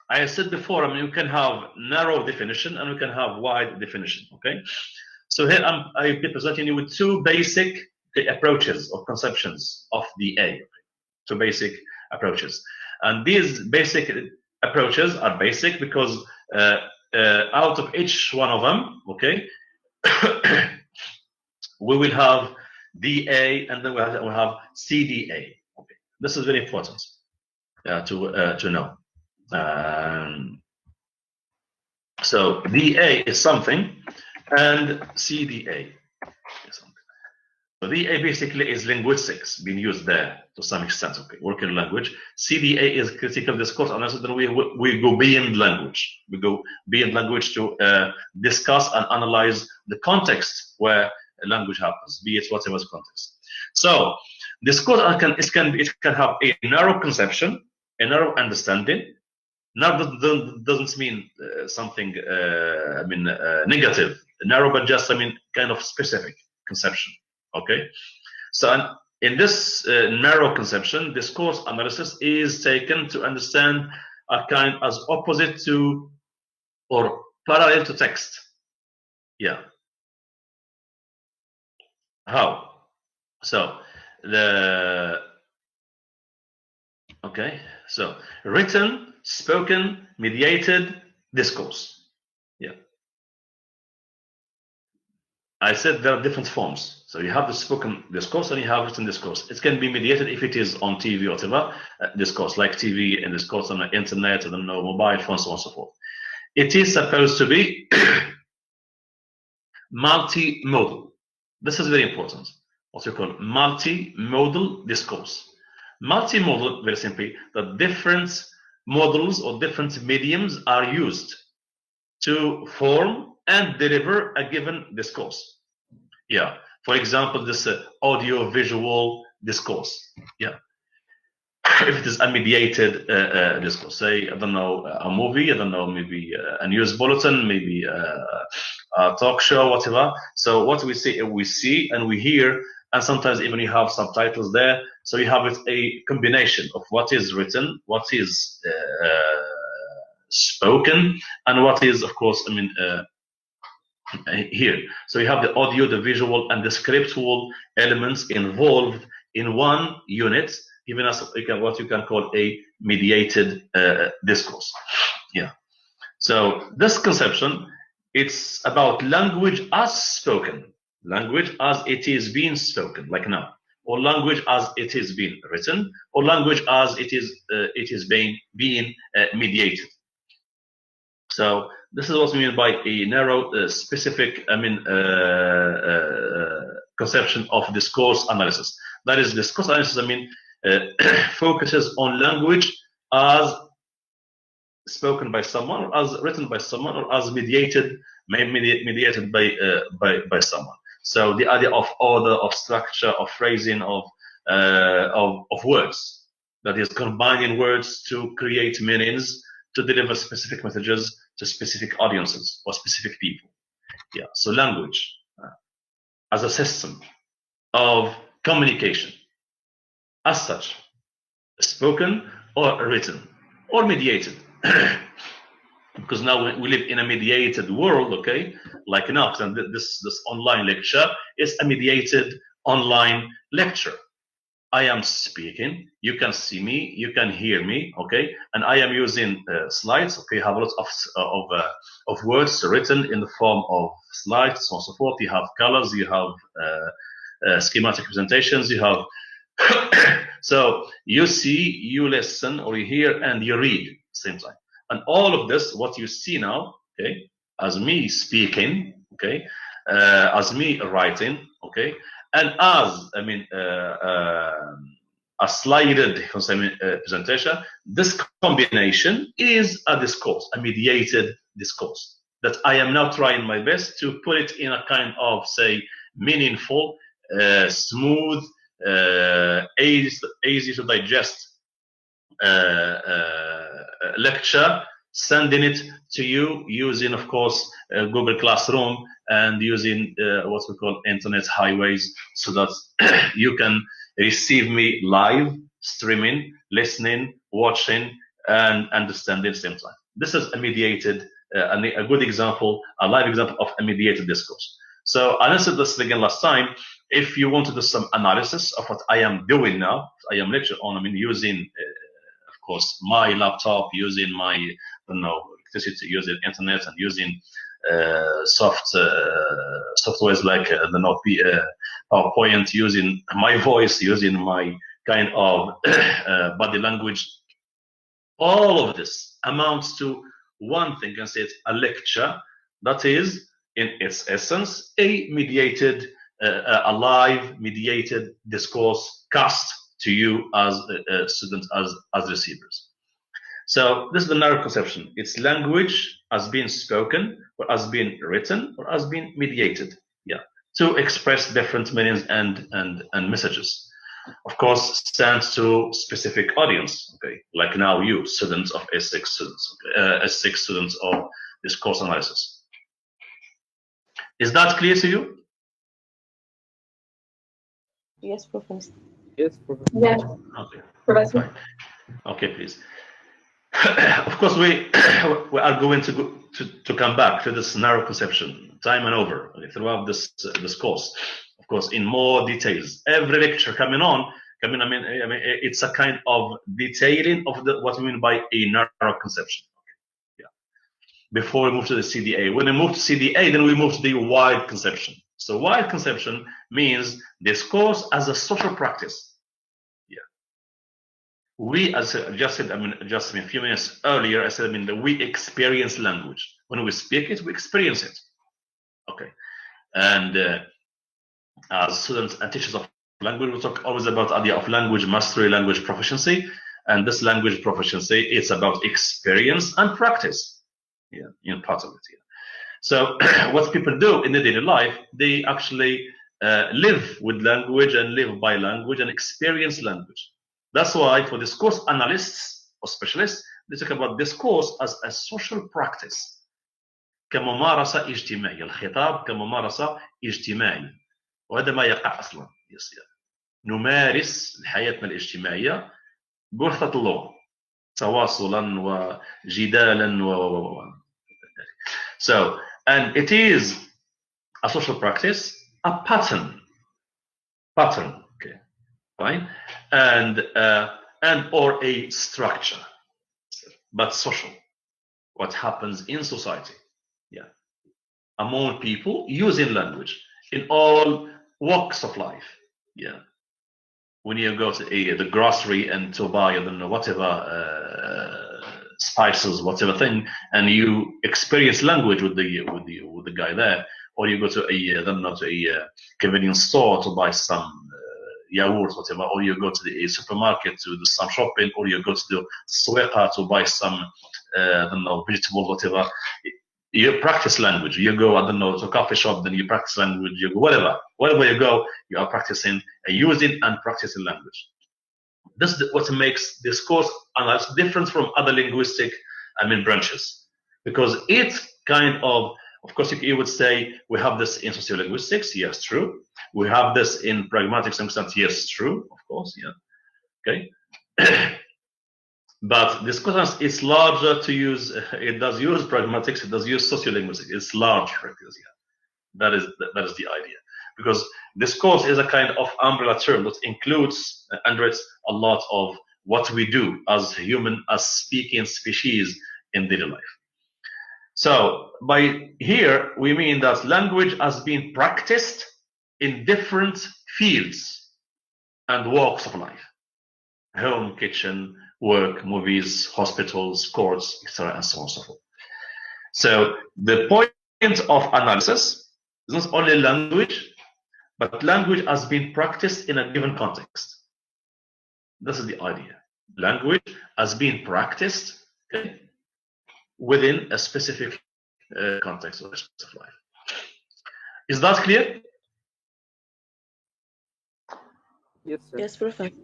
A: I said before, you can have narrow definition and you can have wide definition. Okay. So here I'll be presenting you with two basic approaches or conceptions of the A. Two basic approaches, and these basic approaches are basic because out of each one of them, okay, we will have DA and then we'll have CDA. Okay, this is very important to know. So DA is something, and CDA is something. So DA basically is linguistics being used there to some extent. Okay, working language. CDA is critical discourse analysis. Then we go beyond language. We go beyond language to discuss and analyze the context where language happens, be it whatever context. So discourse it can have a narrow conception, a narrow understanding. Narrow doesn't mean something negative. Narrow, but just kind of specific conception. Okay, so in this narrow conception, discourse analysis is taken to understand a kind as opposite to or parallel to text. Yeah. How? So so written, spoken, mediated discourse. Yeah. I said there are different forms. So you have the spoken discourse and you have written discourse. It can be mediated if it is on TV or whatever, discourse, like TV and discourse on the internet, I don't know, mobile phones, so on and so forth. It is supposed to be multimodal. This is very important. What you call multimodal discourse. Multimodal, very simply, that different models or different mediums are used to form and deliver a given discourse. Yeah. For example, this audio visual discourse. Yeah. If it is a mediated discourse, say, I don't know, a movie, I don't know, maybe a news bulletin, maybe a talk show, whatever. So what we see and we hear, and sometimes even you have subtitles there. So you have a combination of what is written, what is spoken, and what is, of course, here. So you have the audio, the visual, and the scriptural elements involved in one unit, giving us what you can call a mediated discourse. Yeah. So this conception, it's about language as spoken, language as it is being spoken, like now, or language as it is being written, or language as it is being mediated. So this is what we mean by a narrow, specific, conception of discourse analysis. That is, discourse analysis, focuses on language as spoken by someone, or as written by someone, or as mediated by someone. So the idea of order, of structure, of phrasing, of words, that is combining words to create meanings, to deliver specific messages to specific audiences or specific people. Yeah. So language as a system of communication, as such, spoken or written or mediated. Because now we live in a mediated world, okay? Like now, and this online lecture is a mediated online lecture. I am speaking, you can see me, you can hear me, okay? And I am using slides, okay? You have a lot of words written in the form of slides, so on and so forth. You have colors, you have schematic presentations, you have so you see, you listen, or you hear, and you read at the same time. And all of this, what you see now, okay, as me speaking, okay, as me writing, okay, and as a slided presentation, this combination is a discourse, a mediated discourse that I am now trying my best to put it in a kind of, say, meaningful, smooth, easy to digest lecture, sending it to you using, of course, Google Classroom and using what we call internet highways, so that you can receive me live, streaming, listening, watching, and understanding at the same time. This is a mediated, a good example, a live example of a mediated discourse. So I answered this again last time. If you want to do some analysis of what I am doing now, I am lecturing on, using, of course, my laptop, using my, electricity, using internet, and using softwares like PowerPoint, using my voice, using my kind of body language. All of this amounts to one thing, and say it's a lecture that is, in its essence, a mediated, a live mediated discourse cast to you as students, as receivers. So this is the narrow conception. It's language as being spoken, or as being written, or as being mediated, to express different meanings and messages. Of course, stands to specific audience. Okay, like now you, students of S6 students, S6 students of discourse analysis. Is that clear to you?
B: Yes, Professor.
C: Yes, Professor.
B: Yes,
A: Okay.
B: Professor.
A: Fine. Okay, please. Of course, we are going to come back to this narrow conception time and over, throughout this course. Of course, in more details. Every lecture coming, it's a kind of detailing of what we mean by a narrow conception. Yeah. Before we move to the CDA, when we move to CDA, then we move to the wide conception. So wide conception means discourse as a social practice. We, as I just said, just a few minutes earlier, I said, that we experience language. When we speak it, we experience it. Okay. And as students and teachers of language, we talk always about the idea of language mastery, language proficiency. And this language proficiency, it's about experience and practice. Yeah, in part of it. Yeah. So what people do in their daily life, they actually live with language and live by language and experience language. That's why for discourse analysts or specialists, they talk about discourse as a social practice. كممارسة اجتماعية، الخطاب كممارسة اجتماعية، وهذا ما يقع أصلا. نمارس حياتنا الاجتماعية بواسطة اللغة تواصلا وجدالا So, and it is a social practice, a pattern, okay, fine, and or a structure, but social. What happens in society, among people using language in all walks of life, When you go to the grocery and to buy, I don't know, whatever spices, whatever thing, and you experience language with the guy there, or you go to a convenience store to buy some yaourt, whatever, or you go to the supermarket to do some shopping, or you go to the sueqa to buy some vegetables, whatever. You practice language. You go, to a coffee shop, then you practice language. You go wherever you go, you are practicing, using and practicing language. This is what makes discourse analysis different from other linguistic, branches, because it's kind of course, you would say we have this in sociolinguistics. Yes, true. We have this in pragmatics and sense. Yes, true. Of course, Okay. But discourse is larger to use. It does use pragmatics. It does use sociolinguistics. It's large practice. That is the idea, because discourse is a kind of umbrella term that includes under it a lot of what we do as human, as speaking species in daily life. So by here we mean that language has been practiced in different fields and walks of life: home, kitchen, work, movies, hospitals, courts, etc., and so on and so forth. So the point of analysis is not only language, but language has been practiced in a given context. This is the idea. Language has been practiced within a specific context of life. Is that clear?
C: Yes, sir.
B: Yes, Professor.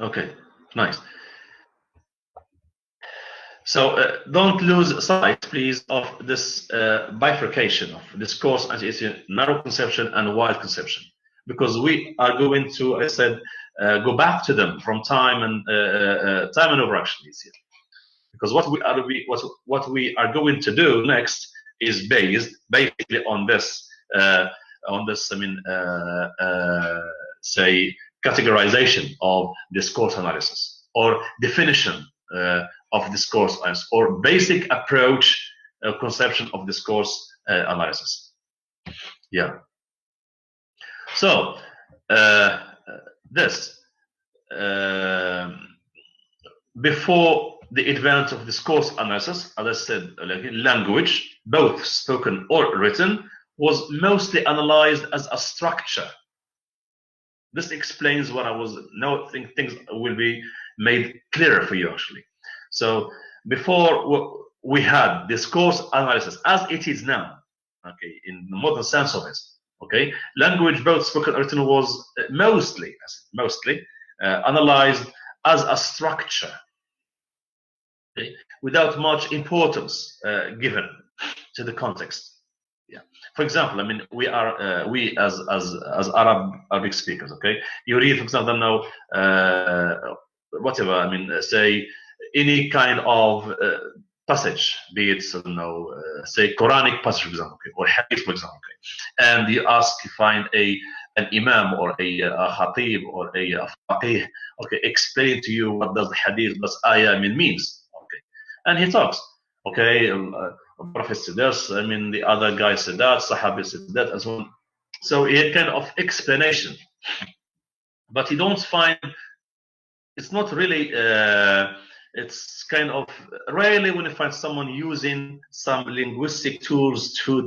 A: Okay, nice. So don't lose sight, please, of this bifurcation of discourse as it's a narrow conception and wide conception, because we are going to, I said, go back to them from time and over, actually. Because what we are going to do next is based basically on this say categorization of discourse analysis or definition of discourse analysis or basic approach conception of discourse analysis. Yeah. So this before the advent of discourse analysis, as I said, language, both spoken or written, was mostly analyzed as a structure. This explains what I was. Now I think things will be made clearer for you actually. So before we had discourse analysis as it is now, okay, in the modern sense of it, okay, language, both spoken or written, was mostly analyzed as a structure, okay, without much importance given to the context. Yeah. For example, I mean, we as Arabic speakers, okay. You read, for example, now whatever. I mean, say any kind of passage, be it say Quranic passage, for example, okay, or hadith, for example, okay, and you find an imam or a khatib or a faqih, okay, explain to you what does the hadith, does ayah means, okay, and he talks, okay. Prophet said this, I mean, the other guy said that, Sahabi said that, and so on. So a kind of explanation. But you don't find, it's not really, it's kind of rarely when you find someone using some linguistic tools to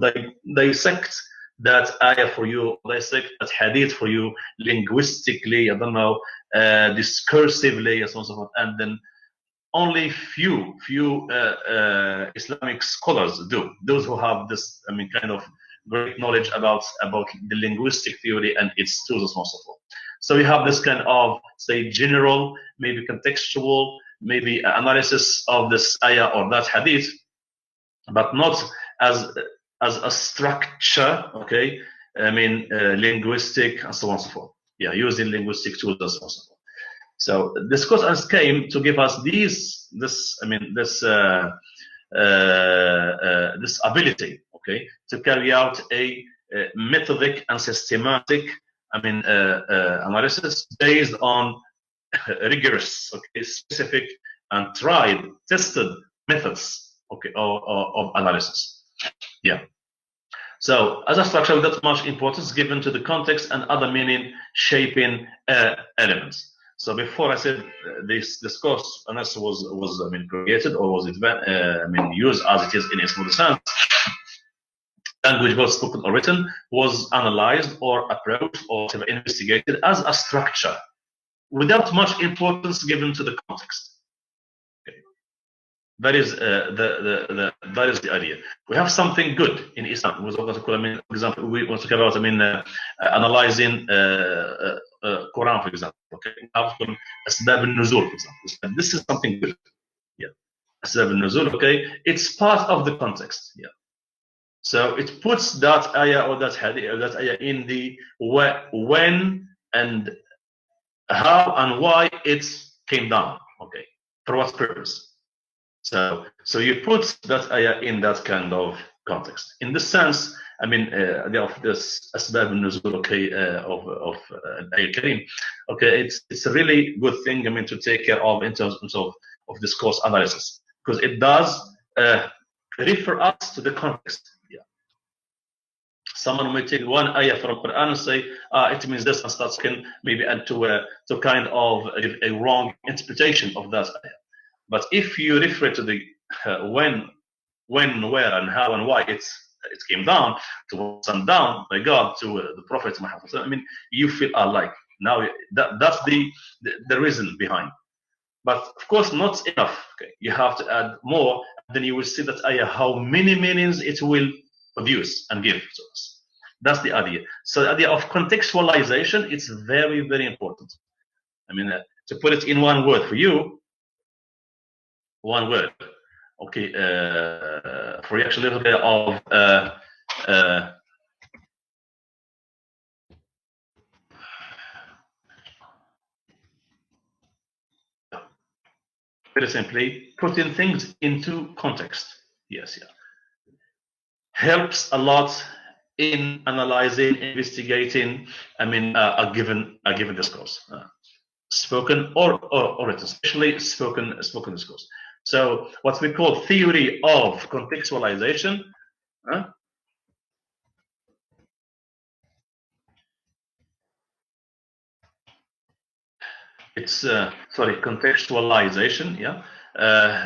A: dissect that ayah for you, dissect that hadith for you linguistically, I don't know, discursively, and so on and so forth, and then only few Islamic scholars do. Those who have this, I mean, kind of great knowledge about the linguistic theory and its tools and so on and so forth. So you have this kind of, say, general, maybe contextual, maybe analysis of this ayah or that hadith, but not as a structure, okay? I mean, linguistic and so on and so forth. Yeah, using linguistic tools and so on and so forth. So discourse came to give us this ability, okay, to carry out a methodic and systematic, analysis based on rigorous, okay, specific and tried, tested methods, okay, of analysis. Yeah. So as a structure, without much importance given to the context and other meaning shaping elements. So before I said this discourse analysis was created or was used as it is in its modern sense, language both spoken or written was analyzed or approached or investigated as a structure without much importance given to the context. Okay. That is that is the idea. We have something good in Islam. For example, we want to talk about analyzing Quran, for example. Okay, Asbab al-Nuzul, for example. This is something good. Yeah, Asbab al-Nuzul. Okay, it's part of the context. Yeah, so it puts that ayah or that hadith or that ayah in the when and how and why it came down. Okay, for what purpose? So you put that ayah in that kind of context. In this sense, I mean, of this asbab al-nuzul, okay, of ayah Kareem, okay, it's a really good thing, I mean, to take care of in terms of discourse analysis, because it does refer us to the context. Yeah. Someone may take one ayah from Quran and say, it means this, and start maybe and to kind of a wrong interpretation of that ayah. But if you refer to the when, where, and how and why it came down, to sent down by God to the Prophet Muhammad, I mean, you feel like now that's the reason behind. But of course, not enough. Okay, you have to add more. Then you will see that ayah how many meanings it will produce and give to us. That's the idea. So the idea of contextualization, it's very, very important. I mean, to put it in one word for you. One word, okay. For you actually a little bit of very simply, putting things into context. Yes, yeah, helps a lot in analyzing, investigating, I mean, a given discourse, spoken or written, especially spoken discourse. So what we call theory of contextualization. It's sorry, contextualization. Yeah,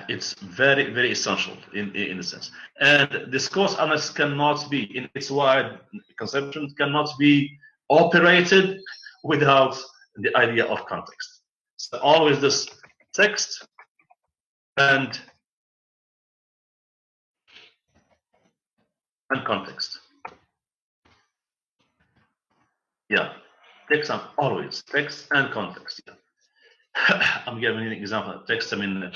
A: it's very essential in a sense. And discourse analysis cannot be, in its wide conception, cannot be operated without the idea of context. So always this text and context. Yeah, text and always text and context. Yeah. I'm giving an example of text. I mean,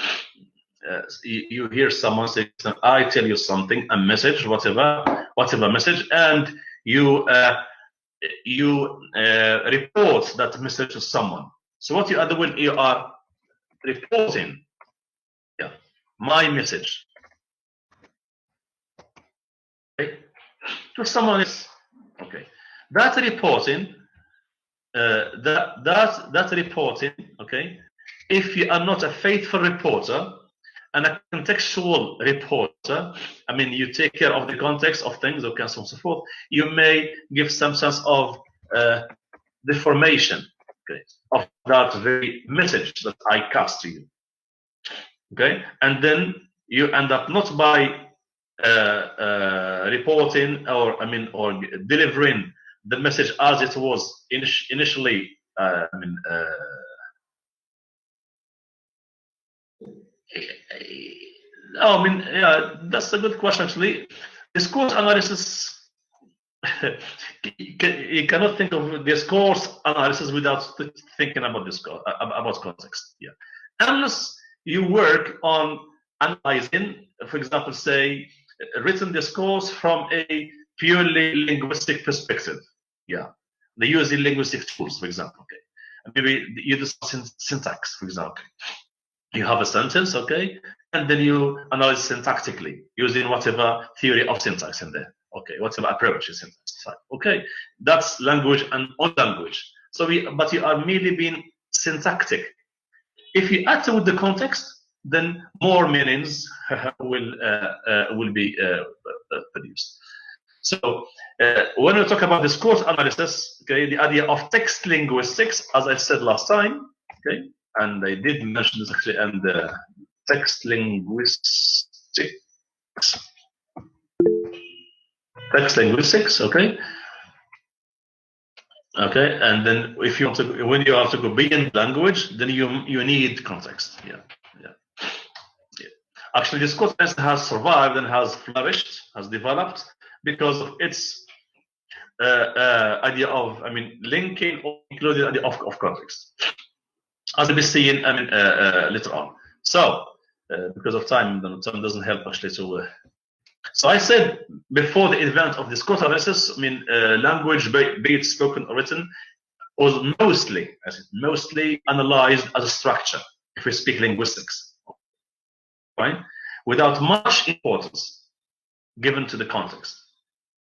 A: you hear someone say, "I tell you something," a message, whatever message, and you report that message to someone. So what you are doing, you are reporting, yeah, my message, okay, to someone else. Okay, that reporting, that reporting, okay. If you are not a faithful reporter and a contextual reporter, I mean, you take care of the context of things, okay, and so on and so forth, you may give some sense of deformation, okay, of that very message that I cast to you, okay, and then you end up not by reporting or or delivering the message as it was initially. Yeah, that's a good question actually. Discourse analysis. You cannot think of discourse analysis without thinking about discourse, about context. Yeah, unless you work on analyzing, for example, say written discourse from a purely linguistic perspective. Yeah, they use the linguistic tools, for example. Okay, maybe you do syntax, for example. You have a sentence, okay, and then you analyze syntactically using whatever theory of syntax in there, okay, whatever approach is syntax. Okay, that's language and on language. So but you are merely being syntactic. If you add to the context, then more meanings will be produced. So when we talk about discourse analysis, okay, the idea of text linguistics, as I said last time, okay, and I did mention this actually, and text linguistics, okay, okay, and then if you want to, when you have to go beyond language, then you need context. Yeah. Actually, discourse has survived and has flourished, has developed because of its idea of, linking or including the idea of context, as we'll be seeing, later on. So, because of time, time doesn't help actually to. So I said before the advent of discourse analysis, language, be it spoken or written, was mostly analyzed as a structure. If we speak linguistics, right, without much importance given to the context.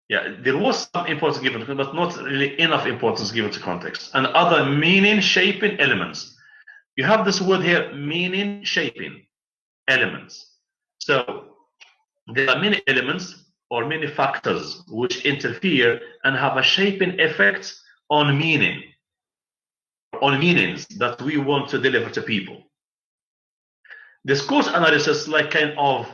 A: Yeah, there was some importance given to it, but not really enough importance given to context and other meaning-shaping elements. You have this word here, meaning-shaping elements. So there are many elements or many factors which interfere and have a shaping effect on meaning, on meanings that we want to deliver to people. Discourse analysis kind of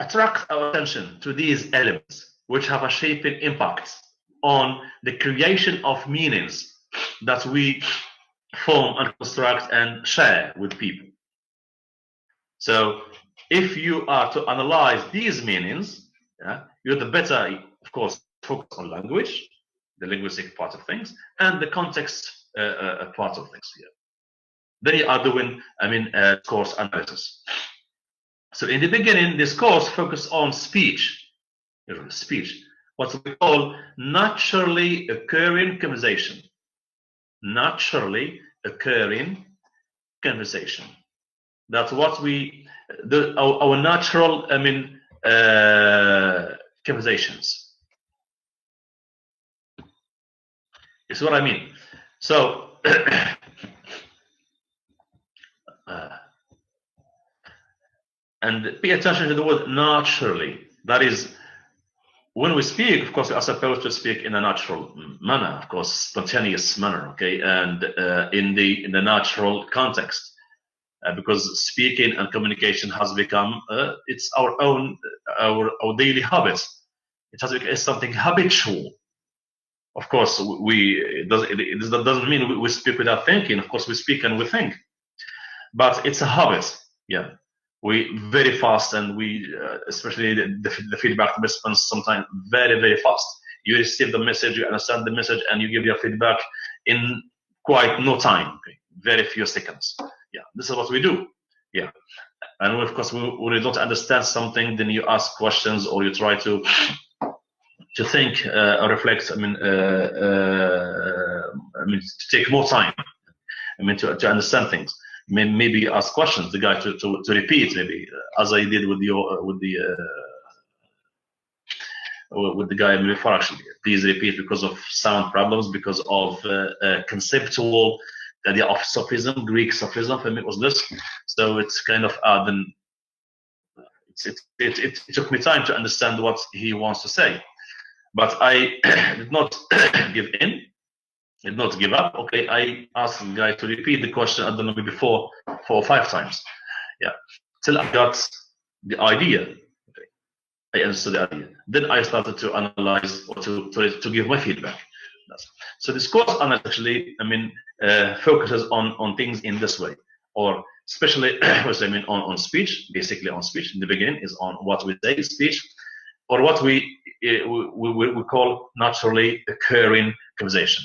A: attracts our attention to these elements which have a shaping impact on the creation of meanings that we form and construct and share with people. So if you are to analyze these meanings, you're the better, of course, focus on language, the linguistic part of things, and the context part of things here. Then you are doing, discourse analysis. So in the beginning, discourse focused on speech, what we call naturally occurring conversation. Naturally occurring conversation. That's what our natural, conversations. It's what I mean. So, and pay attention to the word naturally. That is, when we speak, of course, we are supposed to speak in a natural manner, of course, spontaneous manner, okay, and in the natural context, because speaking and communication has become it's our own our daily habit. It has become something habitual. Of course, it doesn't mean we speak without thinking. Of course, we speak and we think, but it's a habit. Yeah, we very fast, and we especially the feedback response sometimes very fast. You receive the message, you understand the message, and you give your feedback in quite no time. Okay? Very few seconds. Yeah, this is what we do. Yeah, and of course, when you don't understand something, then you ask questions or you try to think or reflect. I mean, to take more time. I mean, to understand things. Maybe ask questions. The guy to repeat, maybe as I did with the guy before. Actually, please repeat because of sound problems, because of conceptual. The idea of sophism, Greek sophism, for me was this. So it's kind of then it took me time to understand what he wants to say, but I did not give in, did not give up. Okay, I asked the guy to repeat the question. I don't know, maybe 4 or 5 times. Yeah, till I got the idea. Okay, I understood the idea. Then I started to analyze or to give my feedback. So this course actually, I mean, focuses on things in this way, or especially, on speech. Basically, on speech in the beginning is on what we say, speech, or what we call naturally occurring conversation.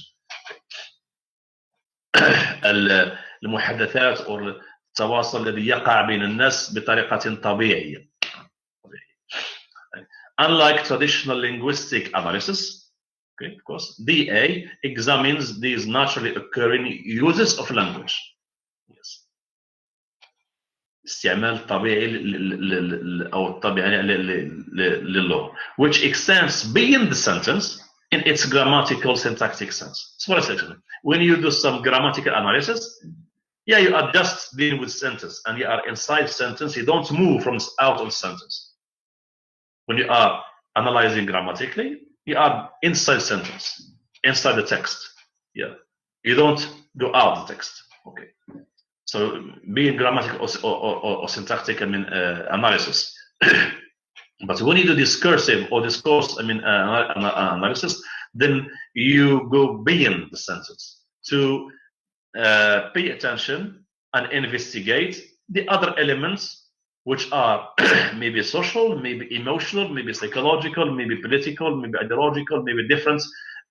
A: المحادثات أو التواصل الذي يقع بين الناس بطريقة طبيعية. Unlike traditional linguistic analysis, okay, of course, DA examines these naturally occurring uses of language. Yes. استعمال طبيعي أو الطبيعي للغة, which extends beyond the sentence in its grammatical syntactic sense. So what I said, when you do some grammatical analysis, yeah, you are just dealing with sentence, and you are inside sentence. You don't move from out of sentence. When you are analyzing grammatically, you are inside sentence, inside the text. Yeah, you don't go out the text. Okay. So being grammatical or syntactic, I mean, analysis. But when you do discursive or discourse, I mean, analysis, then you go beyond the sentence to pay attention and investigate the other elements, which are maybe social, maybe emotional, maybe psychological, maybe political, maybe ideological, maybe different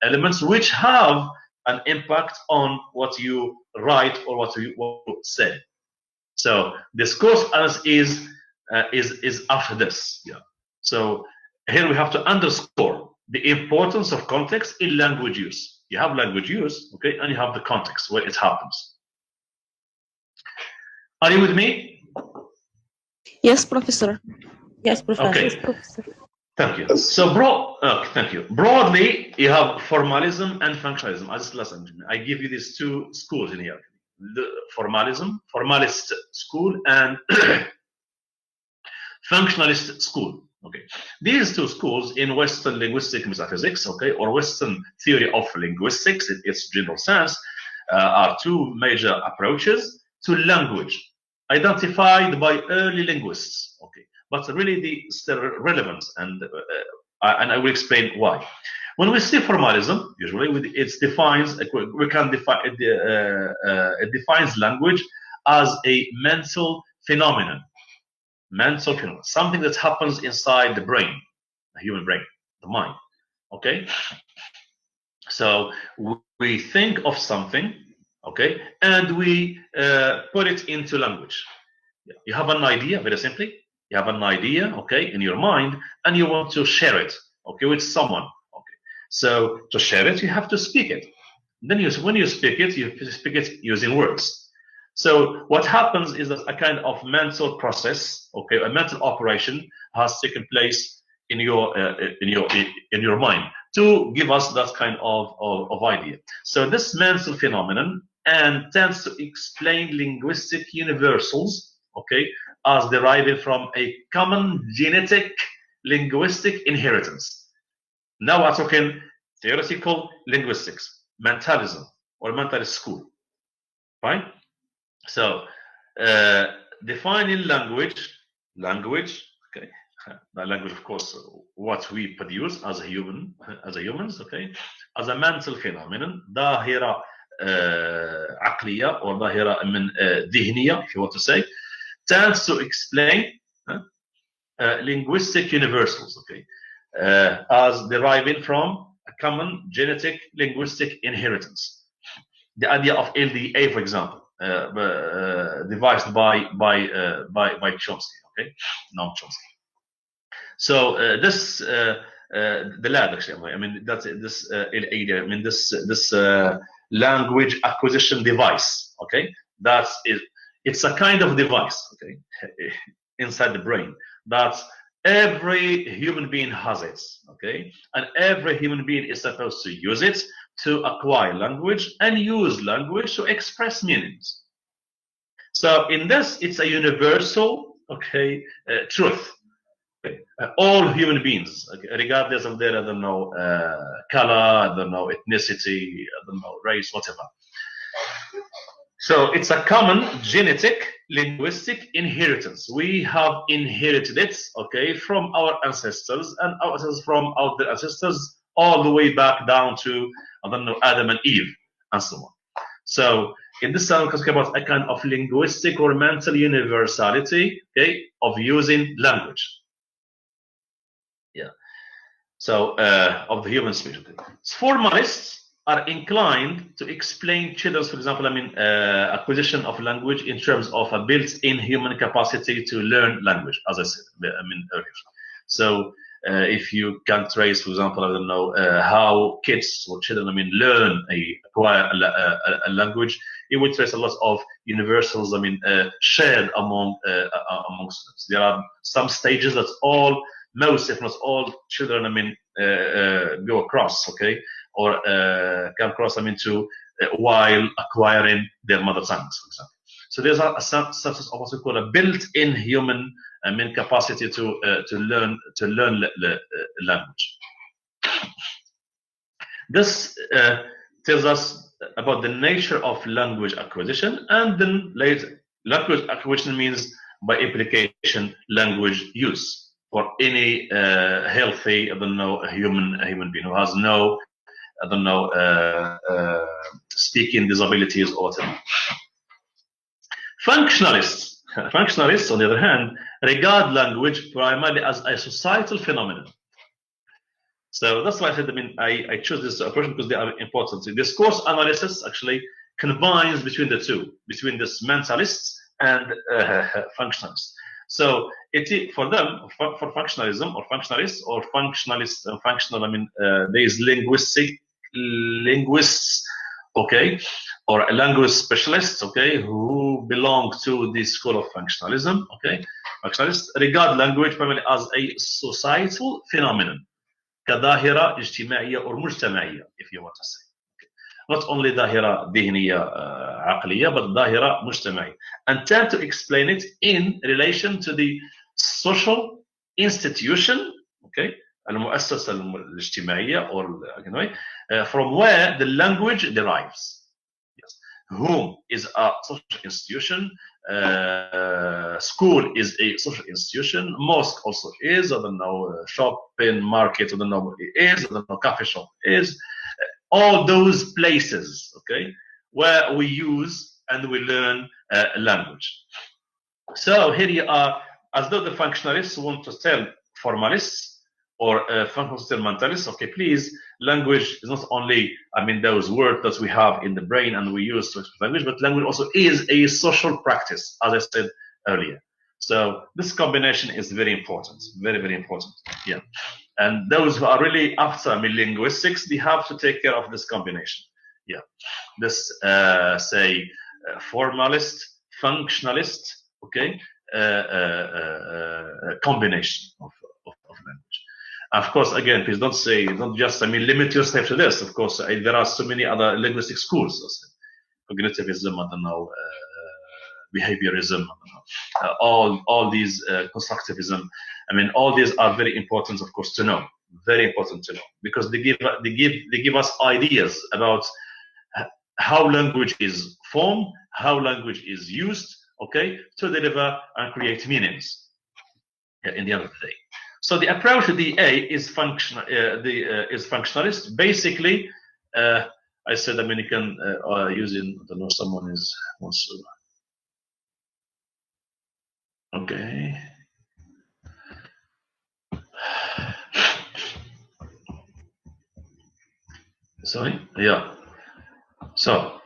A: elements which have an impact on what you write or what you say. So discourse is after this. Yeah. So here we have to underscore the importance of context in language use. You have language use, okay, and you have the context where it happens. Are you with me?
B: Yes, Professor. Yes, Professor.
A: Okay.
B: Yes, Professor.
A: Thank you. So, thank you. Broadly, you have formalism and functionalism. As listen, I give you these 2 schools in here: the formalist school, and functionalist school. Okay, these 2 schools in Western linguistic metaphysics, okay, or Western theory of linguistics in its general sense, are 2 major approaches to language, identified by early linguists. Okay, but really the relevance, and I will explain why. When we say formalism, usually it defines it defines language as a mental phenomenon. Mental phenomenon, something that happens inside the brain, the human brain, the mind. Okay, so we think of something, okay, and we put it into language. You have an idea, very simply. You have an idea, okay, in your mind, and you want to share it, okay, with someone. Okay, so to share it, you have to speak it. Then when you speak it using words. So what happens is that a kind of mental process, okay, a mental operation has taken place in your mind to give us that kind of idea. So this mental phenomenon and tends to explain linguistic universals, okay, as deriving from a common genetic linguistic inheritance. Now we're talking theoretical linguistics, mentalism, or mentalist school, right? So defining language, okay, the language, of course, what we produce as humans, okay, as a mental phenomenon, ظاهرة عقلية or ظاهرة من ذهنية, if you want to say, tends to explain linguistic universals, okay, as deriving from a common genetic linguistic inheritance. The idea of LDA, for example, devised by Chomsky, okay, Noam Chomsky. So this the lab actually, I mean that's this LDA, I mean this language acquisition device, okay, it's a kind of device, okay, inside the brain that every human being has it, okay, and every human being is supposed to use it to acquire language and use language to express meanings. So in this, it's a universal, okay, truth. Okay. All human beings, okay, regardless of their, I don't know, color, I don't know, ethnicity, I don't know, race, whatever. So it's a common genetic linguistic inheritance. We have inherited it, okay, from our ancestors and from our ancestors all the way back down to, I don't know, Adam and Eve and so on. So in this time, we're talking about a kind of linguistic or mental universality, okay, of using language. Yeah. So of the human speech. Okay. Formalists are inclined to explain children's, for example, I mean, acquisition of language in terms of a built-in human capacity to learn language, as I said, I mean, earlier. So if you can trace, for example, I don't know, how kids or children, I mean, acquire a language, you will trace a lot of universals, I mean, shared among students. There are some stages that most, if not all, children, I mean, go across, okay, or come across, I mean, to while acquiring their mother tongues, for example. So there's a substance of what we call a built-in human, I mean, capacity to learn language. This tells us about the nature of language acquisition, and then later, language acquisition means by implication language use for any healthy, I don't know, human being who has no, I don't know, speaking disabilities or whatever. Functionalists, on the other hand, regard language primarily as a societal phenomenon. So that's why I said, I mean, I chose this approach because they are important. So discourse analysis actually combines between the two, between this mentalists and functionalists. So for them, for functionalism or functionalists or functionalists and functional, I mean, there is linguists, okay, or language specialists, okay, who belong to the school of functionalism, okay. Functionalists regard language primarily as a societal phenomenon, كظاهرة اجتماعية or مجتمعية, if you want to say. Not only ظاهرة ذهنية عقلية, but ظاهرة مجتمعية, and tend to explain it in relation to the social institution, okay, المؤسسة الاجتماعية, or from where the language derives. Yes. Home is a social institution. School is a social institution. Mosque also is. I don't know. Shopping market. I don't know what it is. I don't know. Coffee shop is. All those places, okay, where we use and we learn language. So here you are, as though the functionalists want to tell formalists or mentalists, okay, please, language is not only, I mean, those words that we have in the brain and we use to express language, but language also is a social practice, as I said earlier. So this combination is very important, very, very important. Yeah. And those who are really after, I mean, linguistics, they have to take care of this combination. Yeah. This, say, formalist, functionalist, okay, combination of language. Of course, again, please don't just limit yourself to this. Of course, there are so many other linguistic schools, cognitivism, I don't know, behaviorism, all these constructivism. I mean, all these are very important, of course, to know. Very important to know, because they give us ideas about how language is formed, how language is used, okay, to deliver and create meanings in the end of the day. So the approach to the A is functionalist. Basically, I said Dominican using, I don't know, someone wants to. Okay. Sorry? Yeah. So,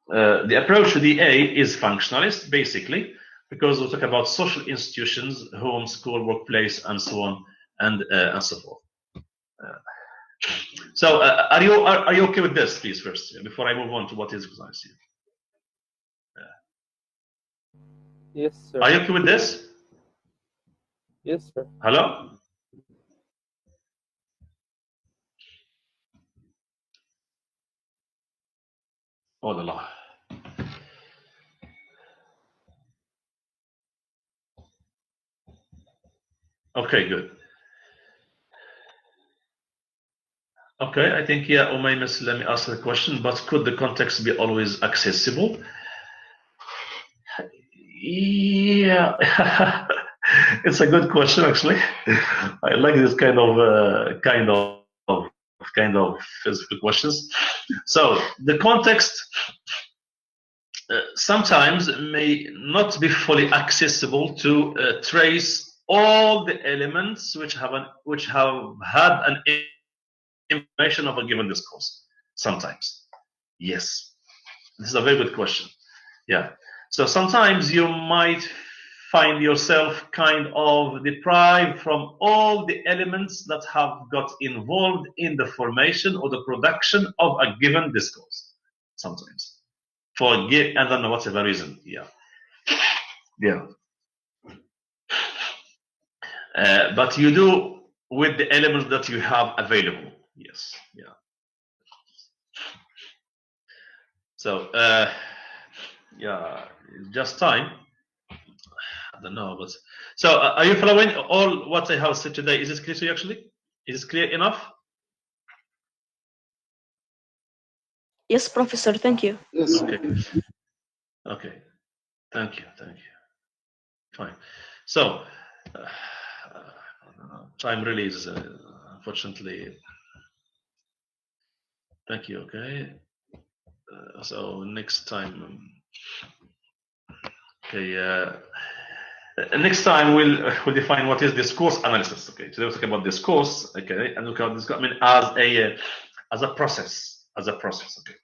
A: the approach to the A is functionalist, basically, because we talk about social institutions, home, school, workplace, and so on, and so forth. So, are you okay with this, please, first, before I move on to what is precise here?
C: Yes, sir.
A: Are you okay with this?
C: Yes, sir.
A: Hello? Oh, Allah. Okay, good. Okay, I think, yeah, Umaymis, let me ask the question, but could the context be always accessible? Yeah, it's a good question, actually. I like this kind of physical questions. So the context sometimes may not be fully accessible to trace all the elements which have had an information of a given discourse. Sometimes, yes, this is a very good question. Yeah, so sometimes you might find yourself kind of deprived from all the elements that have got involved in the formation or the production of a given discourse. Sometimes, I don't know whatever reason. Yeah. But you do with the elements that you have available. Yes. Yeah. So yeah, just time. I don't know, but so are you following all what I have said today? Is this clear to you actually? Is this clear enough?
B: Yes, Professor. Thank you.
D: Yes.
A: Okay. Okay. Thank you. Fine. So time really is unfortunately. Thank you. Okay. So next time. Okay. Next time we'll define what is discourse analysis. Okay, today we'll talk about discourse. Okay, and look at this. I mean, as a process. Okay.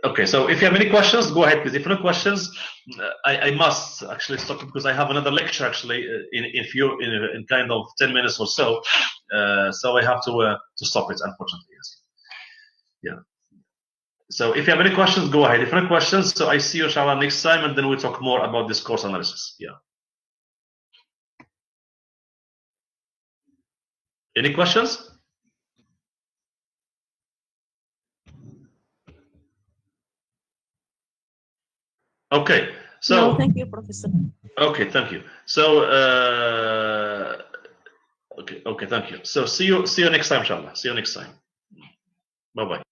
A: Okay. So if you have any questions, go ahead, please. If no questions, I must actually stop because I have another lecture actually in kind of 10 minutes or so. So I have to stop it, unfortunately. Yes. Yeah. So if you have any questions, go ahead. If no questions, so I see you, inshallah, next time, and then we'll talk more about discourse analysis. Yeah. Any questions? Okay. So.
B: No, thank you, Professor.
A: Okay, thank you. So. Okay, thank you. So see you next time, inshallah. See you next time. Bye bye.